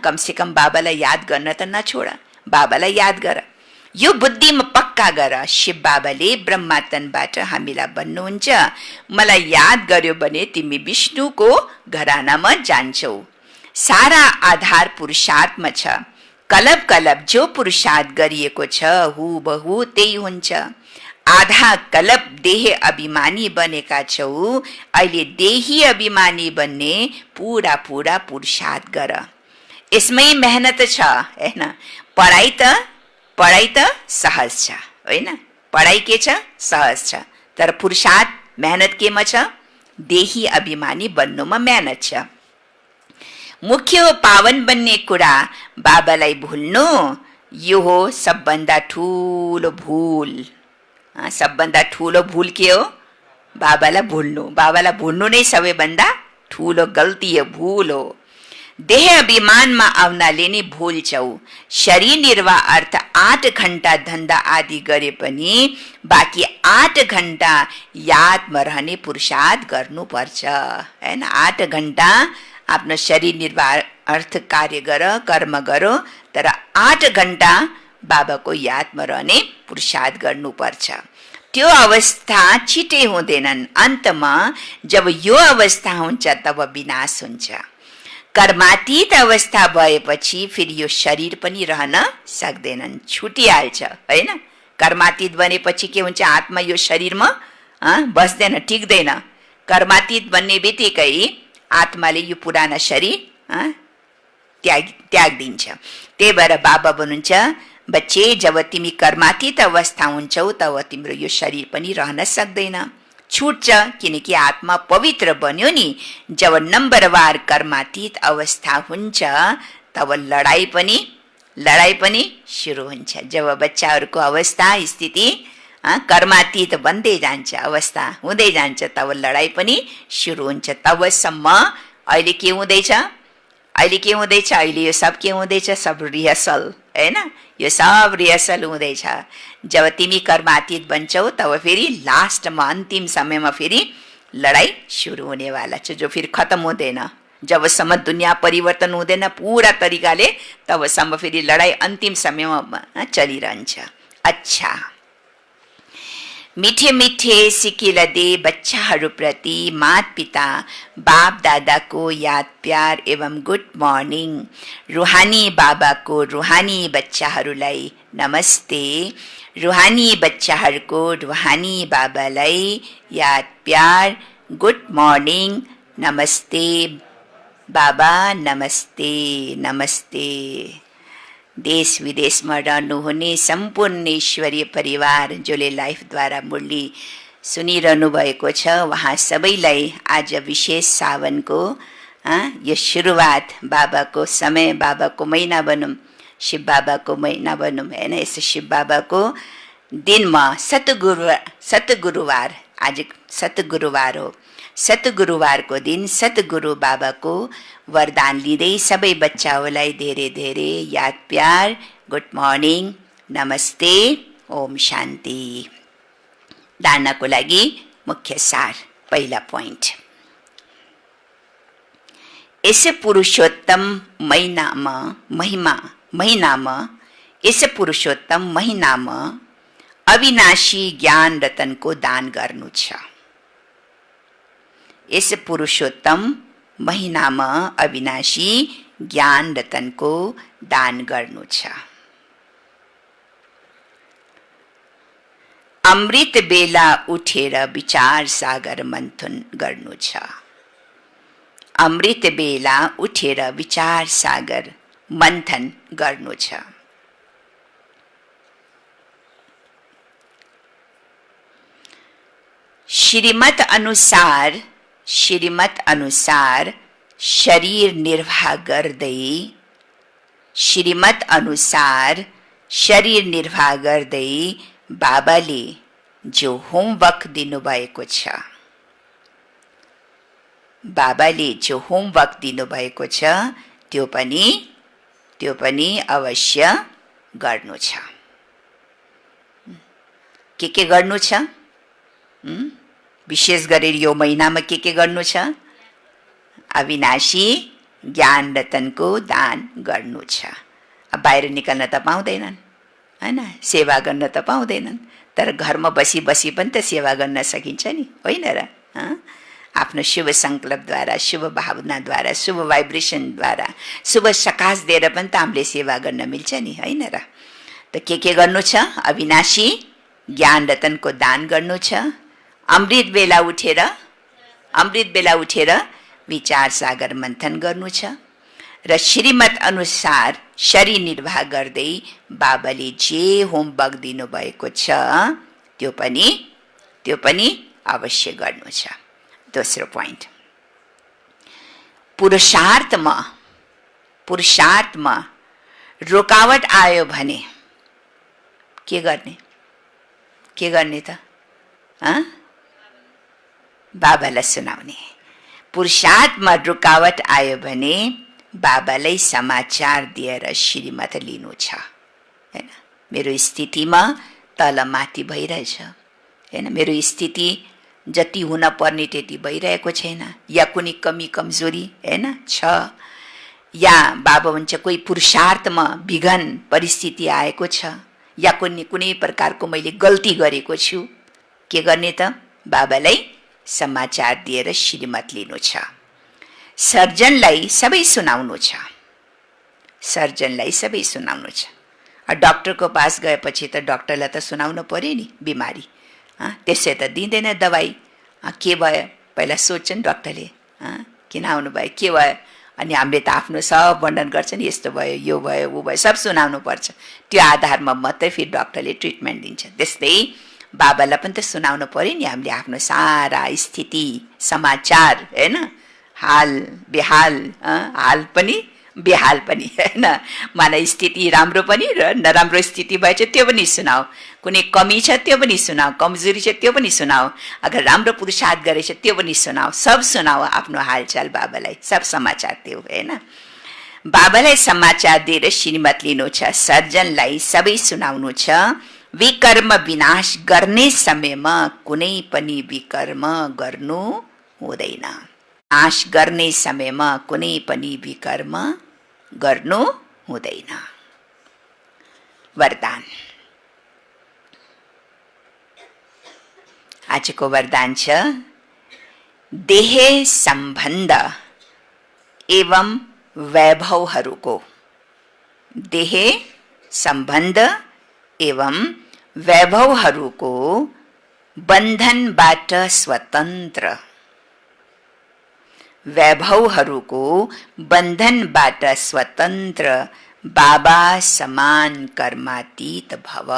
कमसेकम बाबालाई याद गर्न त नछोड, बाबालाई याद गर। यो बुद्धिमा पक्का गर। शिव बाबाले ब्रह्मातनबाट हामीलाई भन्नुहुन्छ, मलाई याद गर्यो भने तिमी विष्णुको घरानामा जान्छौ। सारा आधार पुरुषार्थमा छ। कलब कलब जो पुरुषार्थ गरिएको छ हुबहु त्यही हुन्छ। आधा कलब देह अभिमानी बनेका छौ, अहिले देही अभिमानी बन्ने पूरा पूरा पुरुषार्थ गर। यसमै मेहनत छ हैन। पढाइ त सहज छ होइन, पढाइ के छ, सहज छ, तर पुरुषार्थ मेहनत केमा छ, देही अभिमानी बन्नुमा मेहनत छ। मुख्य हो पावन बन्ने कुरा, बाबालाई भुल्नु यो हो सबभन्दा ठुलो भूल। सबभन्दा ठुलो भूल के हो? बाबालाई भुल्नु नै सबैभन्दा ठुलो गल्ती हो, भूल हो। देह अभिमानमा आउनाले नै भुल्छौ। शरीर निर्वाह अर्थ 8 घण्टा धन्दा आदि गरे पनि बाँकी 8 घण्टा यादमा रहने पुरुषार्थ गर्नुपर्छ, हैन? 8 घण्टा आफ्नो शरीर निर्वाह अर्थ कार्य गर, कर्म गरो, तर 8 घण्टा बाबाको यादमा रहने पुरुषार्थ गर्नुपर्छ। त्यो अवस्था छिटै हुँदैनन्। अन्तमा जब यो अवस्था हुन्छ तब विनाश हुन्छ। कर्मातीत अवस्था भएपछि फेरि यो शरीर पनि रहन सक्दैनन्, छुटिहाल्छ, हैन? कर्मातीत बनेपछि के हुन्छ? आत्मा यो शरीरमा बस्दैन, टिक्दैन। कर्मातीत बन्ने बित्तिकै आत्माले यो पुराना शरीर त्याग दिन्छ। त्यही भएर बाबा भन्नुहुन्छ, बच्चे जब तिमी कर्मातीत अवस्था हुन्छौ तब तिम्रो यो शरीर पनि रहन सक्दैन, छुट्छ, किनकि आत्मा पवित्र बन्यो नि। जब नम्बरवार कर्मातीत अवस्था हुन्छ तब लडाई पनि सुरु हुन्छ। जब बच्चाहरूको अवस्था स्थिति कर्मातीत बन्दै जान्छ, अवस्था हुँदै जान्छ, तब लडाई पनि सुरु हुन्छ। तबसम्म अहिले के हुँदैछ? अहिले यो सब के हुँदैछ? सब रिहर्सल, हैन? यो सब रिहर्सल हुँदैछ। जब तिमी कर्मातीत बन्छौ तब फेरि लास्टमा अन्तिम समयमा फेरि लडाई सुरु हुनेवाला छ, जो फेरि खत्म हुँदैन। जबसम्म दुनियाँ परिवर्तन हुँदैन पूरा तरिकाले तबसम्म फेरि लडाई अन्तिम समयमा चलिरहन्छ। अच्छा, मिठे मिठे सिकिल दे बच्चाहरूप्रति माता पिता बाप दादाको याद प्यार एवं गुड मर्निङ। रुहानी बाबाको रुहानी बच्चाहरूलाई नमस्ते। रुहानी बच्चाहरूको रुहानी बाबालाई याद प्यार, गुड मर्निङ, नमस्ते बाबा, नमस्ते नमस्ते। देश विदेशमा रहनुहुने सम्पूर्ण ईश्वरीय परिवार जसले लाइफद्वारा मुरली सुनिरहनु भएको छ, उहाँ सबैलाई आज विशेष सावनको यो सुरुवात, बाबाको समय, बाबाको महिना भनौँ, शिव बाबाको महिना भनौँ, हैन? यसो शिव बाबाको दिनमा सतगुरुवार, आज सतगुरुवार हो। सतगुरुवारको दिन सतगुरु बाबाको वरदान लिँदै सबै बच्चाहरूलाई धेरै धेरै याद प्यार, गुड मर्निङ, नमस्ते, ओम शान्ति। धारणाको लागि मुख्य सार, पहिला पोइन्ट, यस पुरुषोत्तम महिनामा अविनाशी ज्ञान रतनको दान गर्नु छ। यस पुरुषोत्तम महिनामा अविनाशी ज्ञान रतनको दान गर्नु छ। अमृत बेला उठेर विचार सागर मन्थन गर्नु छ। अमृत बेला उठेर विचार सागर मन्थन गर्नु छ। श्रीमत अनुसार शरीर निर्वाह गर्दै बाबाले जो होमवर्क दिनुभएको छ, त्यो पनि अवश्य गर्नु छ। के गर्नु छ? विशेष गरेर यो महिनामा के गर्नु छ? अविनाशी ज्ञान रतनको दान गर्नु छ। अब बाहिर निकल्न त पाउँदैनन्, हैन? सेवा गर्न त पाउँदैनन्, तर घरमा बसी पनि त सेवा गर्न सकिन्छ नि, होइन र? आफ्नो शुभ सङ्कल्पद्वारा, शुभ भावनाद्वारा, शुभ भाइब्रेसनद्वारा, शुभ सकाश दिएर पनि त हामीले सेवा गर्न मिल्छ नि, होइन र? त के गर्नु छ? अविनाशी ज्ञान रतनको दान गर्नु छ। अमृत बेला उठेर विचार सागर मन्थन गर्नु छ र श्रीमत अनुसार शरीर निर्वाह गर्दै बाबाले जे होमवर्क दिनुभएको छ त्यो पनि अवश्य गर्नु छ। दोस्रो पोइन्ट, पुरुषार्थमा रोकावट आयो भने के गर्ने? के गर्ने त? बाबालाई सुनाउने। पुरुषार्थमा रुकावट आयो भने बाबालाई समाचार दिएर श्रीमत लिनु छ, हैन? मेरो स्थितिमा तलमाथि भइरहेछ, हैन? मेरो स्थिति जति हुन पर्ने त्यति भइरहेको छैन, या कुनै कमी कमजोरी हैन छ, या बाबा भन्छ कोही पुरुषार्थमा विघन परिस्थिति आएको छ, या कुनै प्रकारको मैले गल्ती गरेको छु, के गर्ने त? बाबालाई समाचार दिएर श्रीमत लिनु छ। सर्जनलाई सबै सुनाउनु छ, सर्जनलाई सबै सुनाउनु छ। डाक्टरको पास गएपछि त डाक्टरलाई त सुनाउनु पर्यो नि बिमारी, त्यसै त दिँदैन दबाई। के भयो पहिला सोध्छन् डाक्टरले, किन आउनु भयो, के भयो? अनि हामीले त आफ्नो सब वर्णन गर्छन्, यस्तो भयो, यो भयो, ऊ भयो, सब सुनाउनु पर्छ। त्यो आधारमा मात्रै फेरि डाक्टरले ट्रिटमेन्ट दिन्छ। त्यस्तै बाबालाई पनि त सुनाउनु पर्यो नि हामीले आफ्नो सारा स्थिति समाचार, हैन? हाल बेहाल, हाल पनि बेहाल पनि, हैन? माना स्थिति राम्रो पनि र नराम्रो स्थिति भएछ त्यो पनि सुनाऊ, कुनै कमी छ त्यो पनि सुनाऊ, कमजोरी छ त्यो पनि सुनाऊ, अगर राम्रो पुरुषार्थ गरेछ त्यो पनि सुनाऊ, सब सुनाऊ आफ्नो हालचाल बाबालाई, सब समाचार दियो, हैन? बाबालाई समाचार दिएर श्रीमत लिनु छ। सर्जनलाई सबै सुनाउनु छ। विकर्म विनाश गर्ने समयमा कुनै पनि विकर्म गर्नु हुँदैन। नाश गर्ने समयमा कुनै पनि विकर्म गर्नु हुँदैन। वरदान। आजको वरदान छ देह सम्बन्ध एवं वैभवहरूको, देह सम्बन्ध एवं वैभवहरूको बन्धनबाट स्वतन्त्र, वैभवहरूको बन्धनबाट स्वतन्त्र बाबा समान कर्मातीत भव,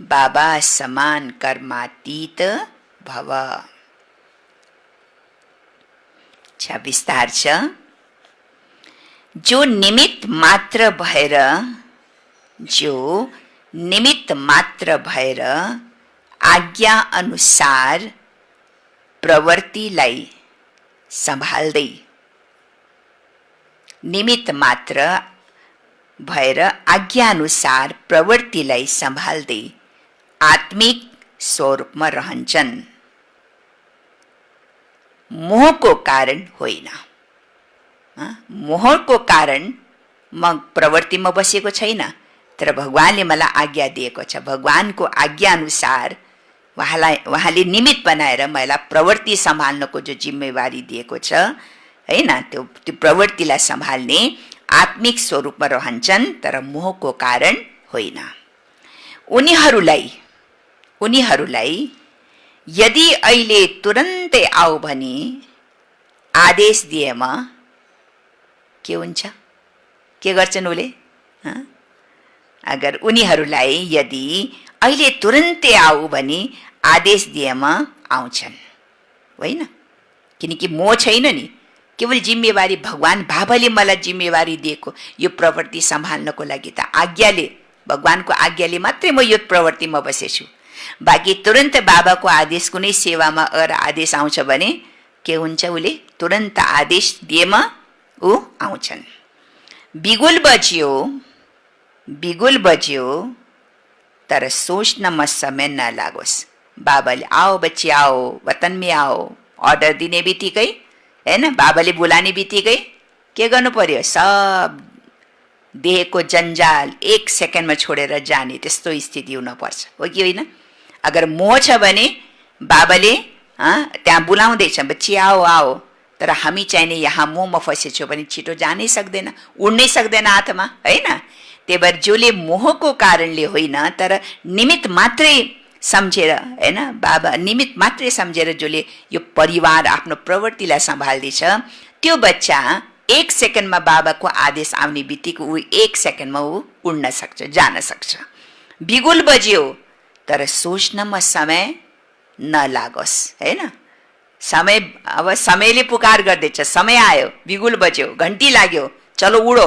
बाबा समान कर्मातीत भव। अच्छा विस्तार छ। जो निमित्त मात्र भएर, जो निमित्त मात्र भएर आज्ञा अनुसार प्रवृत्तिलाई सम्हाल्दै, निमित्त मात्र भएर आज्ञा अनुसार प्रवृत्तिलाई सम्हाल्दै आत्मिक स्वरूपमा रहन्छन्, मोहको कारण होइन। मोहको कारण म प्रवृत्तिमा बसेको छैन, तर भगवानले मलाई आज्ञा दिएको छ, भगवानको आज्ञा अनुसार उहाँले निमित्त बनाएर मलाई प्रवृत्ति सम्हाल्नको जो जिम्मेवारी दिएको छ, हैन? त्यो प्रवृत्तिलाई सम्हाल्ने आत्मिक स्वरूपमा रहन्छन्, तर मोहको कारण होइन। उनीहरूलाई यदि अहिले तुरन्तै आऊ भनी आदेश दिएमा के हुन्छ? के गर्छन् उले? अगर उनीहरूलाई यदि अहिले तुरन्तै आऊ भनी आदेश दिएमा आउँछन्, होइन? किनकि मोह छैन नि, केवल जिम्मेवारी भगवान बाबाले मलाई जिम्मेवारी दिएको यो प्रवृत्ति सम्हाल्नको लागि त आज्ञाले, भगवानको आज्ञाले मात्रै म यो प्रवृत्तिमा बसेछु। बाँकी तुरन्त बाबाको आदेश कुनै सेवामा अगर आदेश आउँछ भने के हुन्छ? उले तुरन्त आदेश दिएमा ऊ आउँछन्। बिगुल बज्यो तर सोच्नमा समय नलागोस्। बाबाले आओ बच्ची आओ, वतन में आओ अर्डर दिने बित्तिकै, हैन? बाबाले बोलाने बित्तिकै के गर्नु पर्यो? सब देहको जन्जाल 1 सेकेन्डमा छोडेर जाने, त्यस्तो स्थिति हुन पर्छ, हो कि होइन? अगर मोह छ भने बाबाले त्यहाँ बोलाउँदैछ, बच्ची आओ आओ, तर हामी चाहिने यहाँ मोहमा फसेछौँ भने छिटो जानै सक्दैन, उड्नै सक्दैन हातमा, होइन? त्यही भएर जसले मोहको कारणले होइन तर निमित्त मात्रै सम्झेर, हैन? बाबा निमित्त मात्रै सम्झेर जसले यो परिवार आफ्नो प्रवृत्तिलाई सम्हाल्दैछ, त्यो बच्चा 1 सेकेन्डमा बाबाको आदेश आउने बित्तिकै ऊ 1 सेकेन्डमा ऊ उड्न सक्छ, जान सक्छ। बिगुल बज्यो तर सोच्नमा समय नलागोस्, हैन? समय, अब समयले पुकार गर्दैछ, समय आयो, बिगुल बज्यो, घन्टी लाग्यो, चलो उडो,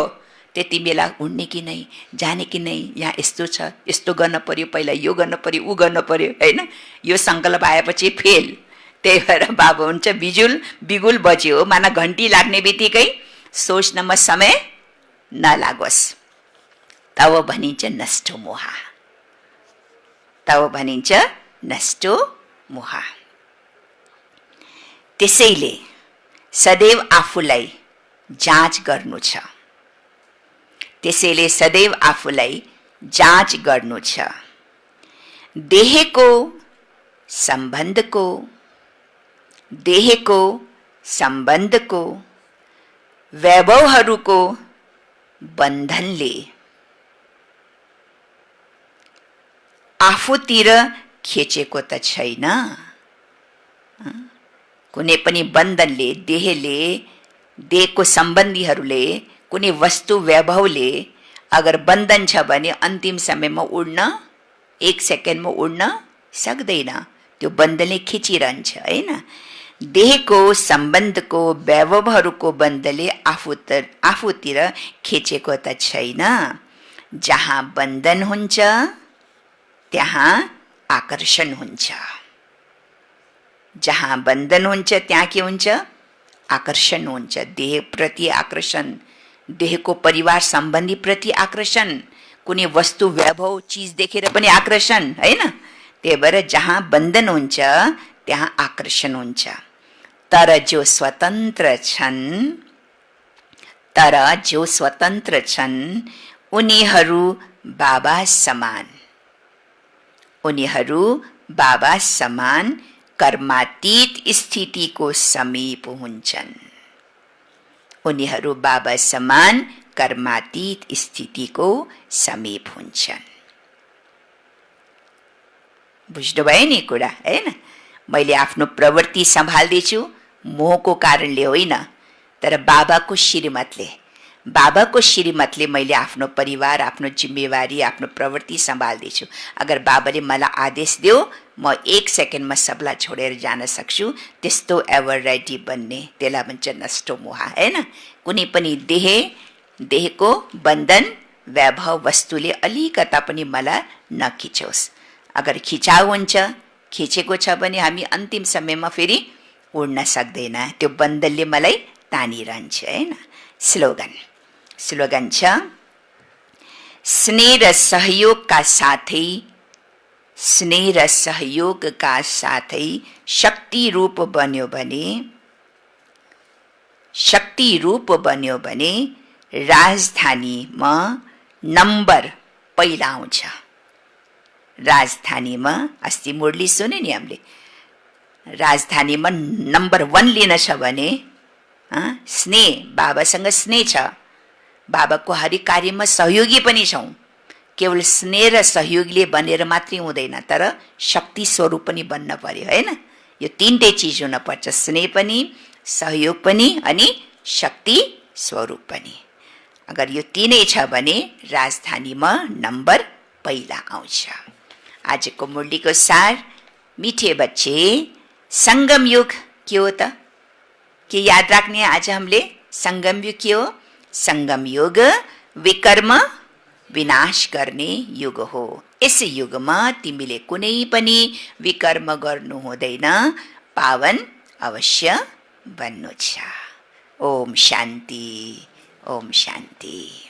त्यति बेला उड्ने कि नै, जाने कि नै, यहाँ यस्तो छ, यस्तो गर्न पर्यो, पहिला यो गर्न पर्यो, ऊ गर्न पर्यो, होइन? यो सङ्कल्प आएपछि फेल। त्यही भएर बाबा हुन्छ बिगुल बज्यो, माना घन्टी लाग्ने बित्तिकै सोच्नमा समय नलागोस्, तब भनिन्छ नष्टो मोह, तब भनिन्छ नष्टो मोह। त्यसैले सदैव आफूलाई जाँच गर्नु छ, त्यसैले सदैव आफूलाई जाँच गर्नु छ। देहको सम्बन्धको वैभवहरूको बन्धनले आफूतिर खिचेको त छैन। कुनै पनि बन्धनले, देहको सम्बन्धीहरूले, कुनै वस्तु वैभवले अगर बन्धन छ भने अन्तिम समयमा उड्न, 1 सेकेन्डमा उड्न सक्दैन, त्यो बन्धनले खिचिरहन्छ, होइन? देहको सम्बन्धको वैभवहरूको बन्धनले आफूतिर खिचेको त छैन। जहाँ बन्धन हुन्छ त्यहाँ आकर्षण हुन्छ, जहाँ बन्धन हुन्छ त्यहाँ के हुन्छ? आकर्षण हुन्छ। देह प्रति आकर्षण, देहको परिवार सम्बन्धी प्रति आकर्षण, कुनै वस्तु वैभव चीज देखेर पनि आकर्षण, होइन? त्यही भएर जहाँ बन्धन हुन्छ त्यहाँ आकर्षण हुन्छ। तर जो स्वतन्त्र छन् उनीहरू बाबा समान कर्मातीत स्थितिको समीप हुन्छन्। उनीहरू बाबा समान कर्मातीत स्थितिको समीप हुन्छन्। बुझ्नुभयो नि कुरा, हैन? मैले आफ्नो प्रवृत्ति सम्हाल्दैछु मोहको कारणले होइन, तर बाबाको श्रीमतले मैले आफ्नो परिवार, आफ्नो जिम्मेवारी, आफ्नो प्रवृत्ति सम्हाल्दैछु। अगर बाबाले मलाई आदेश दियो म 1 सेकेन्डमा सबलाई छोडेर जान सक्छु, त्यस्तो एभरराइटी बन्ने, त्यसलाई भन्छ नष्टो मोह, हैन? कुनै पनि देहको बन्धन वैभव वस्तुले अलिकता पनि मलाई नखिचोस्। अगर खिचाउ हुन्छ, खिचेको छ भने हामी अन्तिम समयमा फेरि उड्न सक्दैन, त्यो बन्धनले मलाई तानिरहन्छ, हैन? स्लोगन छ, स्नेह र सहयोगका साथै शक्ति रूप बन्यो भने राजधानीमा नम्बर पहिला आउँछ। राजधानीमा अस्ति मुरली सुने नि हामीले, राजधानीमा नम्बर 1 लिन छ भने स्नेह, बाबासँग स्नेह छ, बाबाको हरेक कार्यमा सहयोगी पनि छौँ। केवल स्नेह र सहयोगले बनेर मात्रै हुँदैन, तर शक्ति स्वरूप पनि बन्न पर्यो, हैन? यो तीनटै चिज हुन पर्छ, स्नेह पनि, सहयोग पनि अनि शक्ति स्वरूप पनि। अगर यो तीनै छ भने राजधानीमा नम्बर पहिला आउँछ। आजको मुरलीको सार, मिठे बच्चे, संगम युग के हो त? के याद राख्ने आज हामीले? संगम युग के हो? संगम युग विकर्म विनाश गर्ने युग हो। यस युगमा तिमीले कुनै पनि विकर्म गर्नु हुँदैन, पावन अवश्य बन्नु छ। ओम शान्ति, ओम शान्ति।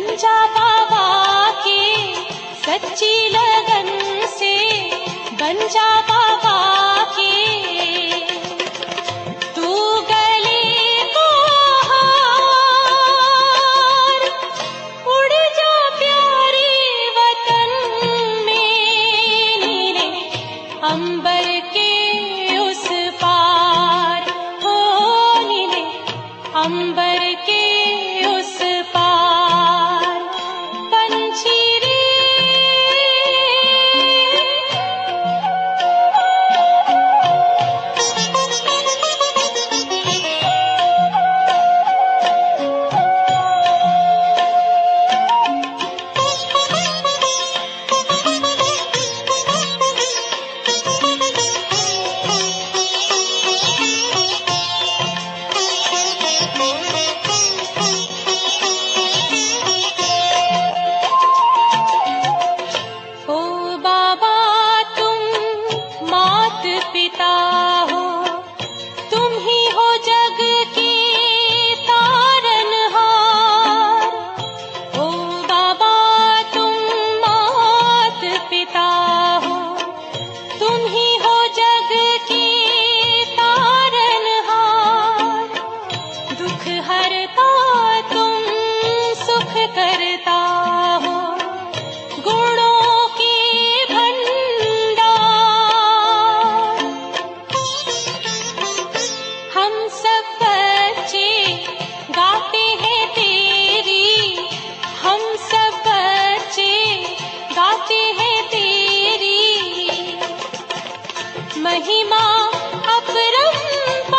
बन जा बाबा के सच्ची लगन से, बन जा बाबा के। तू गले को हार, उड़ जा प्यारे वतन में, नीले अंबर के उस पार, हो नीले अंबर के उस पार। पंछी रे ओ बाबा तुम मात पिता हो, तुम ही हो जग के तारनहार। ओ बाबा तुम मात पिता हो, तुम ही हो जग के तारनहार। दुख हरता तुम सुख करता हो, गुणों के भंडार। हम सब बच्चे गाते हैं तेरी, हम सब बच्चे गाते हैं तेरी महिमा अपरंपार।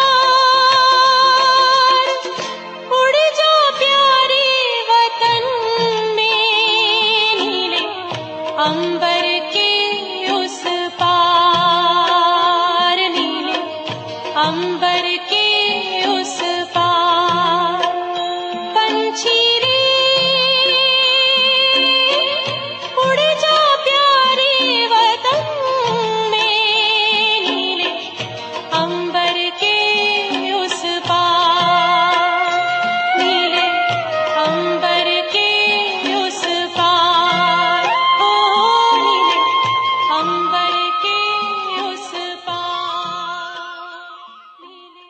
उड़ जा प्यारे वतन में, नीले अंबर के उस पार, नीले अंबर के उस पार। पंछी रे उड़ जा प्यारे वतन में, नीले अंबर के उस पार, नीले अंबर के उस पार, हो नीले अंबर के उस पार, नीले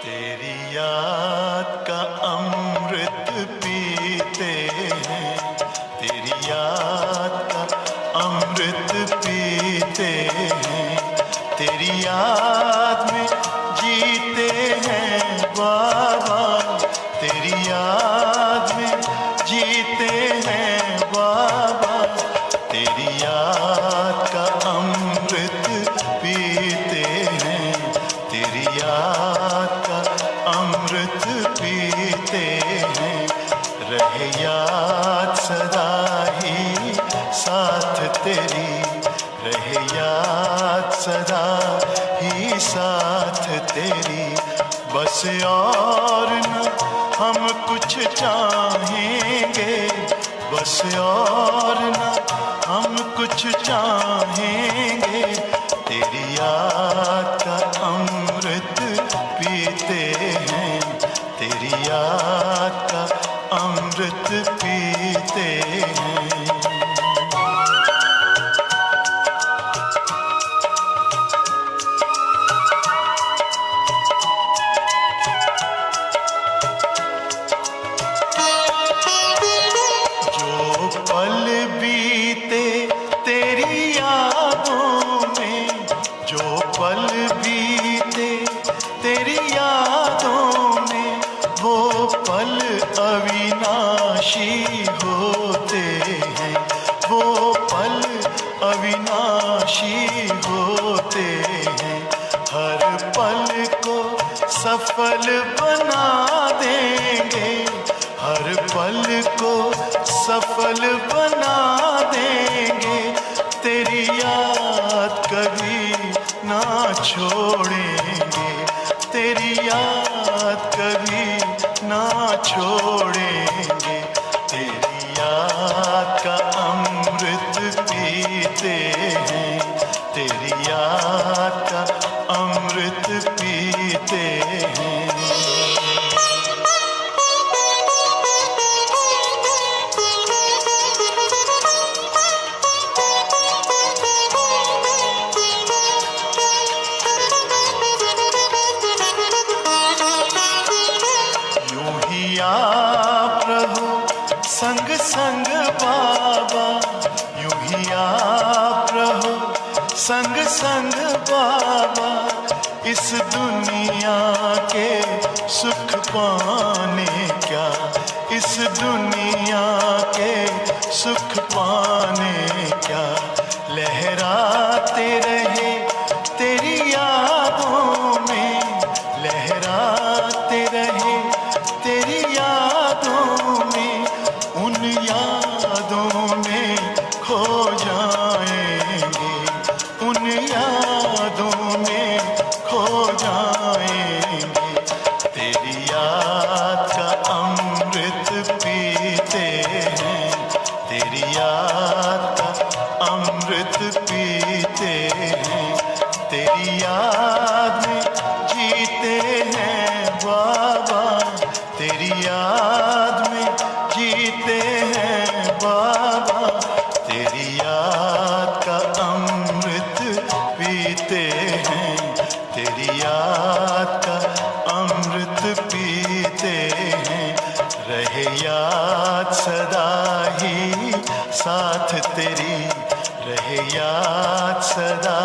तेरी याद का अमृत पीते हैं, तेरी याद का अमृत पीते हैं, तेरी याद में जीते हैं बाबा, तेरी याद में जीते हैं बाबा। तेरी याद का अमृत पीते हैं, तेरी याद का अमृत पीते हैं। रहे याद सदा ही साथ तेरी, रहे याद सदा ही साथ तेरी। बस और न हम कुछ चाहेंगे, बस और न हम कुछ चाहेंगे। तेरी याद का अमृत पीते हैं, तेरी याद का अमृत पीते हैं। जो पल बीते तेरी यादों में, जो पल बीते तेरी यादों में, वो पल अविनाशी होते हैं, वो पल अविनाशी होते हैं। हर पल को सफल बना देंगे, हर पल को सफल बना देंगे। तेरी याद कभी ना छोड़ेंगे, तेरी याद कभी ना छोड़ेंगे, तेरी याद का अमृत पीते हैं, तेरी याद का अमृत पीते हैं। यूं ही आप रहो संग संग बाबा, यूं ही आप रहो संग संग बाबा, इस दुनिया के सुख पाने क्या, इस दुनिया के सुख पाने क्या, लहराते रहे तेरी यादों में, लहराते रहे तेरी यादों में, उन यादों में खो जाएंगे, उन यादों में खो जाएंगे, तेरी याद का अमृत पीते हैं, तेरी याद का अमृत पीते हैं, तेरी याद में जीते हैं बाबा, तेरी याद में जीते हैं बाबा, तेरी याद का अमृत पीते हैं, तेरी याद का अमृत पीते हैं। रहे याद सदा ही साथ तेरी, रहे याद सदा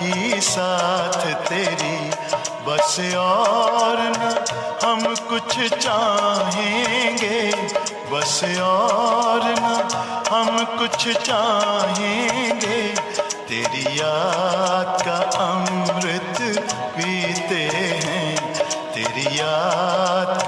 ही साथ तेरी, बस और न हम कुछ चाहेंगे, बस और न हम कुछ चाहेंगे, तेरी याद का अमृत पीते हैं, तेरी याद